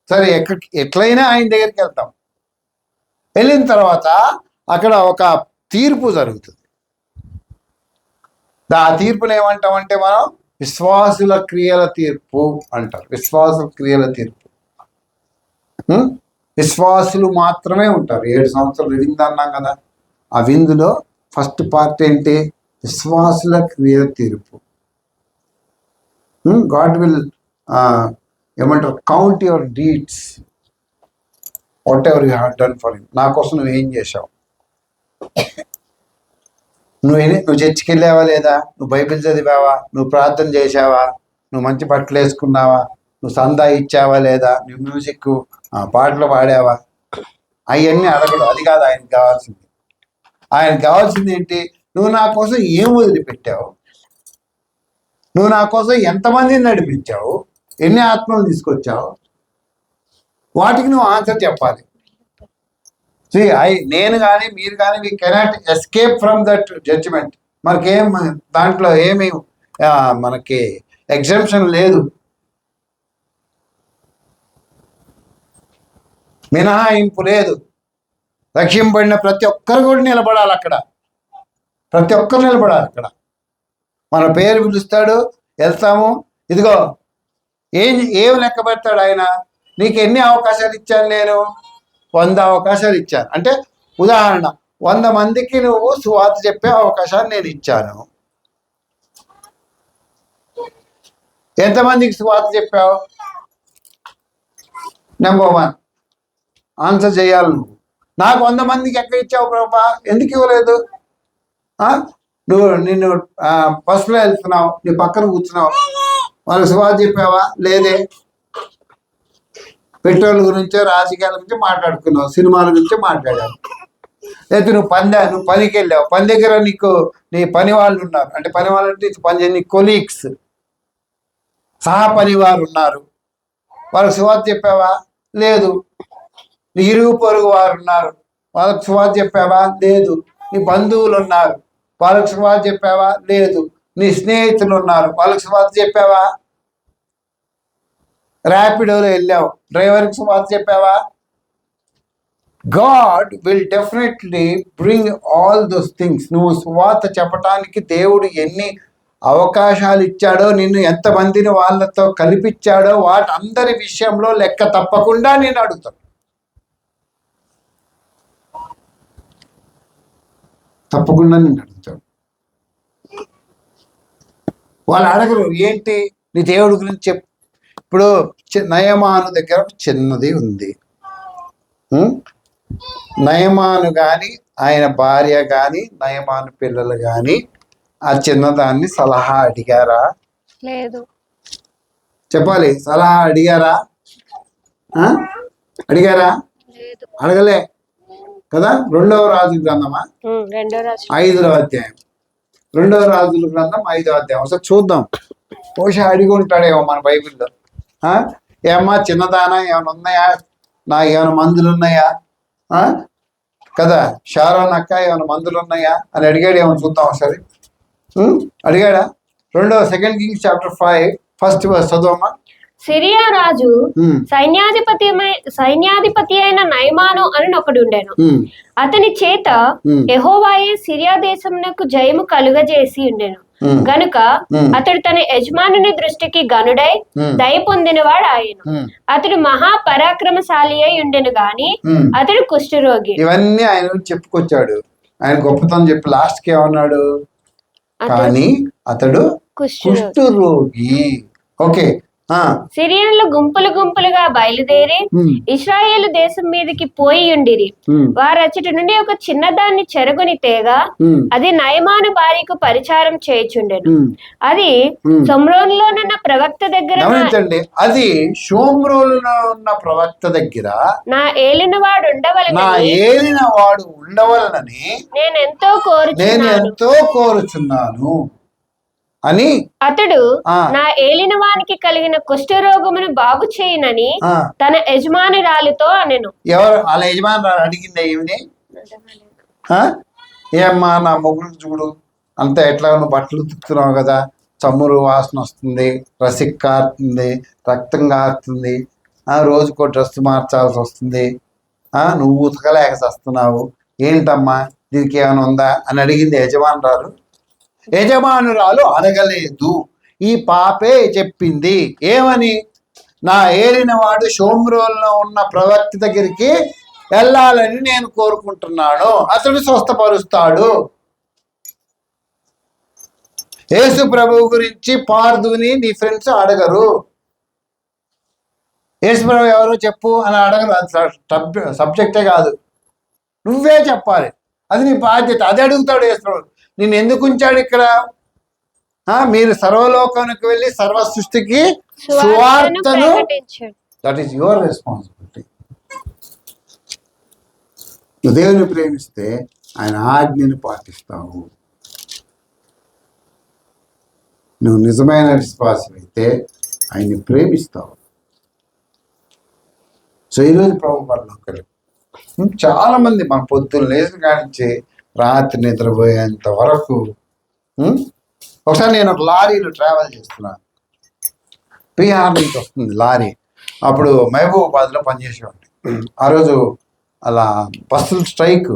సరే, ఎట్లయినా ఆయన దగ్గరికి వెళ్తాం. వెళ్ళిన తర్వాత అక్కడ ఒక తీర్పు జరుగుతుంది. ఆ తీర్పుని ఏమంటామంటే మనం విశ్వాసుల క్రియల తీర్పు అంటారు. విశ్వాసుల క్రియల తీర్పు. విశ్వాసులు మాత్రమే ఉంటారు. 7 సంవత్సరాలు విందు అన్నాం కదా, ఆ విందులో ఫస్ట్ పార్ట్ ఏంటి? విశ్వాసుల క్రియల తీర్పు. గాడ్ విల్ ఏమంటారు, count your deeds, what ever you have done for him. నా కోసం నువ్వేం చేశావు, నువ్వు చర్చికి వెళ్ళావా లేదా, నువ్వు బైబిల్ చదివావా, నువ్వు ప్రార్థన చేసావా, నువ్వు మంచి బట్టలు వేసుకున్నావా, నువ్వు సందా ఇచ్చావా లేదా, నువ్వు మ్యూజిక్ పాటలు పాడావా, అవన్నీ అడగడు. అది కాదు ఆయనకు కావాల్సింది. ఆయనకు కావాల్సింది ఏంటి? నువ్వు నా కోసం ఏం వదిలిపెట్టావు, నువ్వు నా కోసం ఎంతమందిని నడిపించావు, ఎన్ని ఆత్మలు తీసుకొచ్చావు, వాటికి నువ్వు ఆన్సర్ చెప్పాలి. నేను కానీ మీరు కానీ we cannot escape from that judgement. మనకేం దాంట్లో ఏమి మనకి ఎగ్జంప్షన్ లేదు, మినహాయింపు లేదు. రక్షింపబడిన ప్రతి ఒక్కరు కూడా నిలబడాలి అక్కడ, ప్రతి ఒక్కరు నిలబడాలి అక్కడ. మన పేరు పిలుస్తాడు, వెళ్తాము. ఇదిగో ఏం లెక్క పెడతాడు ఆయన, నీకు ఎన్ని అవకాశాలు ఇచ్చాను నేను? 100 అవకాశాలు ఇచ్చాను. అంటే ఉదాహరణ, 100 మందికి నువ్వు సువార్త చెప్పే అవకాశాన్ని నేను ఇచ్చాను. ఎంతమందికి సువార్త చెప్పావు? నెంబర్ 1 ఆన్సర్ చేయాలి నువ్వు. నాకు 100 మందికి ఎక్కడ ఇచ్చావు ప్రభా? ఎందుకు ఇవ్వలేదు? నిన్ను బస్సులో వెళ్తున్నావు, నీ పక్కన కూర్చున్నావు, వాళ్ళకి సువార్త చెప్పావా? లేదే. పెట్రోల్ గురించో రాజకీయాల గురించి మాట్లాడుకున్నావు, సినిమాల గురించి మాట్లాడావు. లేకపోతే నువ్వు పనికి వెళ్ళావు, పని దగ్గర నీ పని వాళ్ళు ఉన్నారు. అంటే పని వాళ్ళు అంటే నీ కొలీగ్స్, సహా పని వారు ఉన్నారు, వాళ్ళకి సువార్త చెప్పావా? లేదు. నీ ఇరుగు పొరుగు వారు ఉన్నారు, వాళ్ళకి సువార్త చెప్పావా? లేదు. నీ బంధువులు ఉన్నారు, వాళ్ళకి సువార్త చెప్పావా? లేదు. నీ స్నేహితులు ఉన్నారు, వాళ్ళకి సువార్త చెప్పావా? ర్యాపిడోలో వెళ్ళావు, డ్రైవర్కి సువార్త చెప్పావా? God will definitely bring all those things. నువ్వు సువార్త చెప్పటానికి దేవుడు ఎన్ని అవకాశాలు ఇచ్చాడో, నిన్ను ఎంతమందిని వాళ్ళతో కల్పించాడో, వాటందరి విషయంలో లెక్క తప్పకుండా నేను అడుగుతాను. తప్పకుండా నేను అడుగుతాను. వాళ్ళు అడగరు, ఏంటి నీ దేవుడి గురించి చెప్పు. ఇప్పుడు నయమాను దగ్గర చిన్నది ఉంది. నయమాను కానీ ఆయన భార్య కానీ నయమాను పిల్లలు కానీ ఆ చిన్నదాన్ని సలహా అడిగారా? లేదు. చెప్పాలి, సలహా అడిగారా? అడిగారా? అడగలే కదా. 2వ రాజుల గ్రంథమా? 5వ అధ్యాయం. 2వ రాజుల గ్రంథం 5వ అధ్యాయం. ఒకసారి చూద్దాం. బహుశా అడిగి ఉంటాడేమో మన బైబిల్లో. ఏమ్మా చిన్నదానా, ఏమైనా ఉన్నాయా, నాకు ఏమైనా మందులు ఉన్నాయా కదా, షారోన్ అక్క ఏమైనా మందులు ఉన్నాయా అని అడిగాడు ఏమో. చూద్దాం ఒకసారి. అడిగాడా? 2 కింగ్స్ చాప్టర్ 5 ఫస్ట్ వర్స్ చదవమ్మా. సిరియా రాజు సైన్యాధిపతి అయిన నయమాను అని ఒకడు ఉండెను. అతని చేత యెహోవాయే సిరియా దేశమునకు జయము కలుగజేసి ఉండెను గనుక అతడు తన యజమానుని దృష్టికి గనుడై దయ పొందినవాడు ఆయన. అతడు మహాపరాక్రమశాలి అయి ఉండెను గాని అతడు కుష్ఠరోగి. ఇవన్నీ ఆయన చెప్పుకొచ్చాడు. ఆయన గొప్పతనం చెప్పి లాస్ట్ కి ఏమన్నాడు? కానీ అతడు కుష్ఠరోగి. ఓకే. సిరియన్లు గుంపులు గుంపులుగా బయలుదేరి ఇశ్రాయేలు దేశం మీదకి పోయి ఉండిరి. వారచ్చటి నుండి ఒక చిన్నదాన్ని చెరగొని తేగా అది నయమాను భార్యకు పరిచారం చేయుచుండెను. అది షోమ్రోనులోనున్న ప్రవక్త దగ్గర అది షోమ్రోనులో ఉన్న ప్రవక్త దగ్గర నా ఏలినవాడు ఉండవలనని నేనెంతో కోరుచున్నాను అని అతడు నా ఏలినవానికి కలిగిన కుష్ఠరోగమును బాగు చేయనని తన యజమానురాలితో అనెను. ఎవరు వాళ్ళ యజమానురాలు అడిగింది ఏమిని? ఏమ్మా నా మొగుడు చూడు, అంత ఎట్లా నువ్వు బట్టలు ఉతుకుతున్నావు కదా, చమురు వాసన వస్తుంది, రసిక్ కారుతుంది, రక్తం కారుతుంది, రోజుకో డ్రెస్ మార్చాల్సి వస్తుంది, నువ్వు ఉతకలేక వస్తున్నావు, ఏంటమ్మా దీనికి ఏమైనా ఉందా అని అడిగింది యజమానురాలు. యజమానురాలు అడగలేదు, ఈ పాపే చెప్పింది. ఏమని? నా ఏలిన వాడు షోమ్రోన్లో ఉన్న ప్రవక్త దగ్గరికి వెళ్ళాలని నేను కోరుకుంటున్నాను, అతడు స్వస్థపరుస్తాడు. యేసు ప్రభువు గురించి పార్దుని నీ ఫ్రెండ్స్ అడగరు. యేసు ప్రభు ఎవరో చెప్పు అని అడగరు. అది సబ్జెక్టే కాదు, నువ్వే చెప్పాలి, అది నీ బాధ్యత. అది అడుగుతాడు యేసు ప్రభు. నేను ఎందుకు ఉంచాడు ఇక్కడ? మీరు సర్వలోకానికి వెళ్ళి సర్వ సృష్టికి సువార్తను, దట్ ఈస్ యువర్ రెస్పాన్సిబిలిటీ. నువ్వు దేవుని ప్రేమిస్తే ఆయన ఆజ్ఞను పాటిస్తావు. నువ్వు నిజమైన విశ్వాసం అయితే ఆయన్ని ప్రేమిస్తావు. సో ఈరోజు ప్రభు పరలోకలు చాలా మంది మన పొద్దున్న లేచిన కానించి రాత్రి నిద్రపోయేంత వరకు. ఒకసారి నేను ఒక లారీలో ట్రావెల్ చేస్తున్నాను, బీహార్ నుంచి వస్తుంది లారీ. అప్పుడు మహబూబాబాద్లో పనిచేసేవాడిని. ఆ రోజు అలా బస్సులు స్ట్రైక్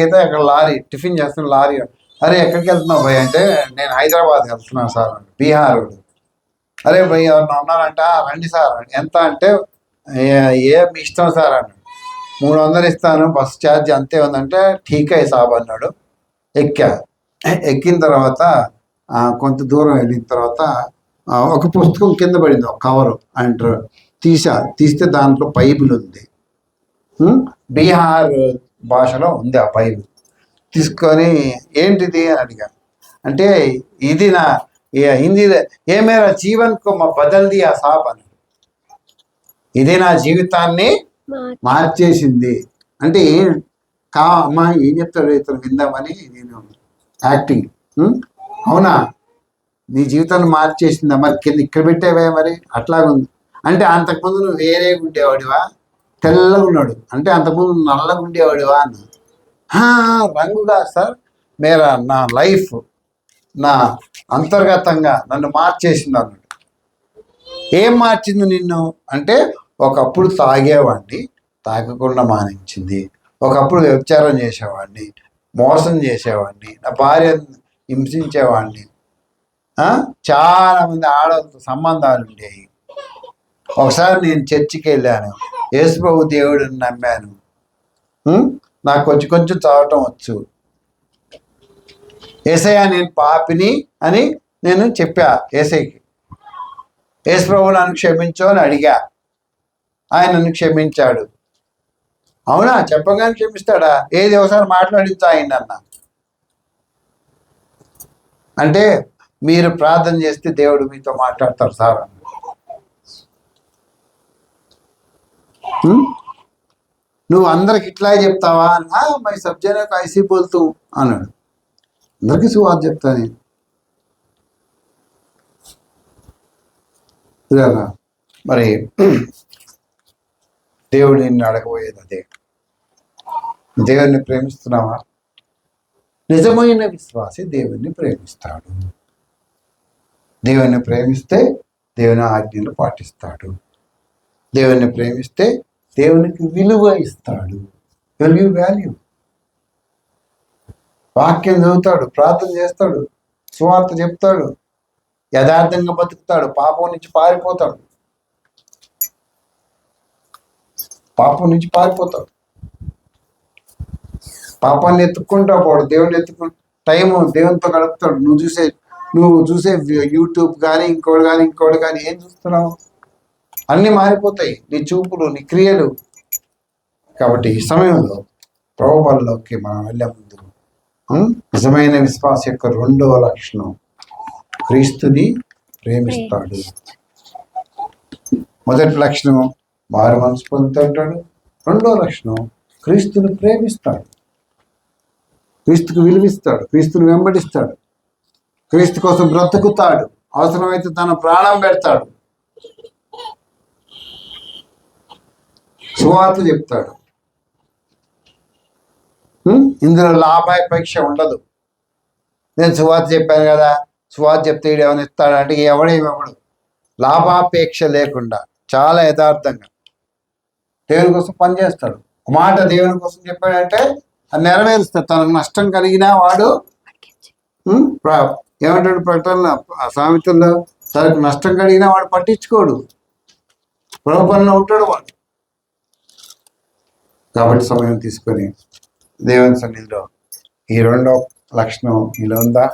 అయితే అక్కడ లారీ టిఫిన్ చేస్తున్న లారీ, అరే ఎక్కడికి వెళ్తున్నావు భయ్ అంటే, నేను హైదరాబాద్కి వెళ్తున్నాను సార్ అంటే. బీహార్. అరే భయ్ ఎవరన్నా ఉన్నారంట, రండి సార్. ఎంత అంటే, మీ ఇష్టం సార్ అన్నాడు. 300 ఇస్తాను, బస్ ఛార్జ్ అంతే ఉందంటే, ఠీక్ సాబ్ అన్నాడు. ఎక్కిన తర్వాత కొంత దూరం వెళ్ళిన తర్వాత ఒక పుస్తకం కింద పడింది, ఒక కవరు అంటారు. తీస్తే దాంట్లో బైబిల్ ఉంది, బీహార్ భాషలో ఉంది ఆ బైబిల్. తీసుకొని ఏంటిది అని అడిగా. అంటే ఇది నా హిందీలో ఏ మేరా జీవన్ కు బదల్ దియా సాబ్ అని, ఇది నా జీవితాన్ని మార్చేసింది అంటే. అమ్మా ఏం చెప్తాడు ఇతను విందామని నేను యాక్టింగ్. అవునా, నీ జీవితాన్ని మార్చేసిందా? మరి కింద ఇక్కడ పెట్టేవే మరి అట్లాగుంది అంటే. అంతకుముందు నువ్వు వేరే ఉండేవాడివా? తెల్లగా ఉన్నాడు అంటే అంతకుముందు నల్లగా ఉండేవాడివా అన్న. రంగుగా సార్, మేరా నా లైఫ్, నా అంతర్గతంగా నన్ను మార్చేసింది అన్నాడు. ఏం మార్చింది నిన్ను అంటే, ఒకప్పుడు తాగేవాడిని, తాగకుండా మానించింది. ఒకప్పుడు వ్యభిచారం చేసేవాడిని, మోసం చేసేవాడిని, నా భార్యను హింసించేవాడిని, చాలామంది ఆడవాళ్ళతో సంబంధాలు ఉండేవి. ఒకసారి నేను చర్చికి వెళ్ళాను, యేసుప్రభు దేవుడిని నమ్మాను, నాకు కొంచెం చదవటం వచ్చు. యేసయ్య నేను పాపిని అని నేను చెప్పా యేసయ్యకి. యేసుప్రభు నన్ను క్షమించు అని అడిగా, ఆయన నన్ను క్షమించాడు. అవునా, చెప్పగానే క్షమిస్తాడా? ఏది ఒకసారి మాట్లాడించా ఆయన అన్న. అంటే మీరు ప్రార్థన చేస్తే దేవుడు మీతో మాట్లాడతారు సార్. నువ్వు అందరికి ఇట్లా చెప్తావా? మై సబ్జెక్ట్ ఐసీ బోల్తూ అన్నాడు. అందరికీ సువార్త చెప్తా నేను. మరి దేవుడు నిన్ను అడగబోయేది అదే, దేవుడిని ప్రేమిస్తున్నావా? నిజమైన విశ్వాసి దేవుణ్ణి ప్రేమిస్తాడు. దేవుణ్ణి ప్రేమిస్తే దేవుని ఆజ్ఞలు పాటిస్తాడు. దేవుణ్ణి ప్రేమిస్తే దేవునికి విలువ ఇస్తాడు. వాల్యూ. వాక్యం చదువుతాడు, ప్రార్థన చేస్తాడు, సువార్త చెప్తాడు, యథార్థంగా బతుకుతాడు, పాపం నుంచి పారిపోతాడు. పాపాన్ని ఎత్తుక్కుంటా పోడు, దేవుని టైము దేవునితో గడుపుతాడు. నువ్వు చూసే యూట్యూబ్ కానీ ఇంకోటి కానీ ఏం చూస్తున్నావు? అన్నీ మారిపోతాయి, నీ చూపులు, నీ క్రియలు. కాబట్టి ఈ సమయంలో ప్రభువులోకి మనం వెళ్ళే ముందు నిజమైన విశ్వాస యొక్క 2వ లక్షణం, క్రీస్తుని ప్రేమిస్తాడు. మొదటి లక్షణం మారు మనసు పొందుతుంటాడు. 2వ లక్షణం క్రీస్తుని ప్రేమిస్తాడు, క్రీస్తుకు విలువిస్తాడు, క్రీస్తుని వెంబడిస్తాడు, క్రీస్తు కోసం బ్రతుకుతాడు, అవసరమైతే తన ప్రాణం పెడతాడు, సువార్త చెప్తాడు. ఇందులో లాభాపేక్ష ఉండదు. నేను సువార్త చెప్పాను కదా, సువార్త చెప్తే ఏమైనా ఇస్తాడంటే ఎవడేమివ్వడు. లాభాపేక్ష లేకుండా చాలా యథార్థంగా దేవుని కోసం పనిచేస్తాడు. ఒక మాట దేవుని కోసం చెప్పాడంటే అది నెరవేరుస్తాడు. తనకు నష్టం కలిగినా వాడు ఏమంటాడు ప్రకటన సామెతల్లో తనకు నష్టం కలిగినా వాడు పట్టించుకోడు, పనిలో ఉంటాడు వాడు. కాబట్టి సమయం తీసుకొని దేవుని సన్నిధిలో ఈ రెండో లక్షణం నీలో ఉందా?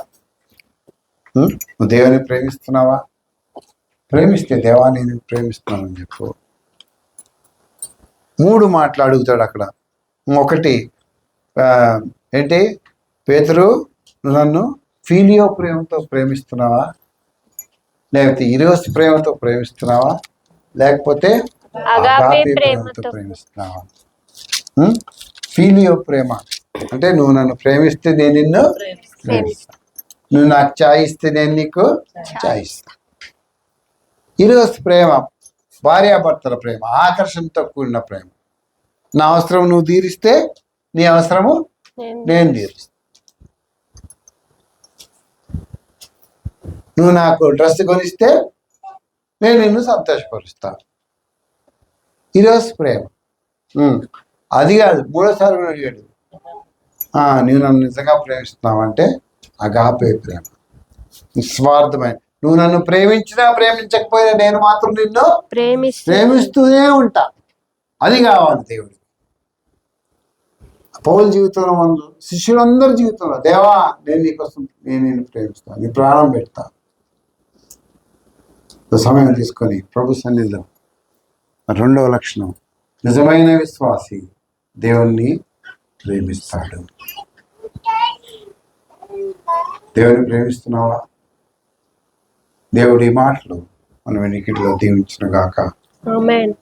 నువ్వు దేవుని ప్రేమిస్తున్నావా? ప్రేమిస్తే దేవా నేను ప్రేమిస్తున్నానని చెప్పు. 3 మాటలు అడుగుతాడు అక్కడ. ఒకటి ఏంటి? పేతురు, నువ్వు నన్ను ఫీలియో ప్రేమతో ప్రేమిస్తున్నావా, లేకపోతే ఇరోస్ ప్రేమతో ప్రేమిస్తున్నావా, లేకపోతే అగాపే ప్రేమతో ప్రేమిస్తున్నావా? ఫీలియో ప్రేమ అంటే నువ్వు నన్ను ప్రేమిస్తే నేను నిన్ను ప్రేమిస్తాను, నువ్వు నాకు చాయిస్తే నేను నీకు చాయిస్తా. ఇరోస్ ప్రేమ భార్యాభర్తల ప్రేమ, ఆకర్షణతో కూడిన ప్రేమ. నా అవసరం నువ్వు తీరిస్తే నీ అవసరము నేను తీరుస్తా. నువ్వు నాకు డ్రెస్ కొనిస్తే నేను నిన్ను సంతోషపరుస్తా. ఈరోజు ప్రేమ అది కాదు. 3సారి కూడా అడిగాడు, నువ్వు నన్ను నిజంగా ప్రేమిస్తున్నావంటే అగాపే ప్రేమ, నిస్వార్థమైన. నువ్వు నన్ను ప్రేమించినా ప్రేమించకపోయినా నేను మాత్రం నిన్ను ప్రేమిస్తూనే ఉంటా. అది కావాలి దేవుడు. పౌలు జీవితంలో, మన శిష్యులందరి జీవితంలో, దేవా నేను నీకోసం నేను నిన్ను ప్రేమిస్తాను, నీ ప్రాణం పెడతా. సమయం తీసుకొని ప్రభు సన్నిధిలో రెండవ లక్షణం, నిజమైన విశ్వాసి దేవుణ్ణి ప్రేమిస్తాడు. దేవుని ప్రేమిస్తున్నావా? దేవుడి మాటలు మనం వెనికిడిలో దీవించును గాక. ఆమేన్.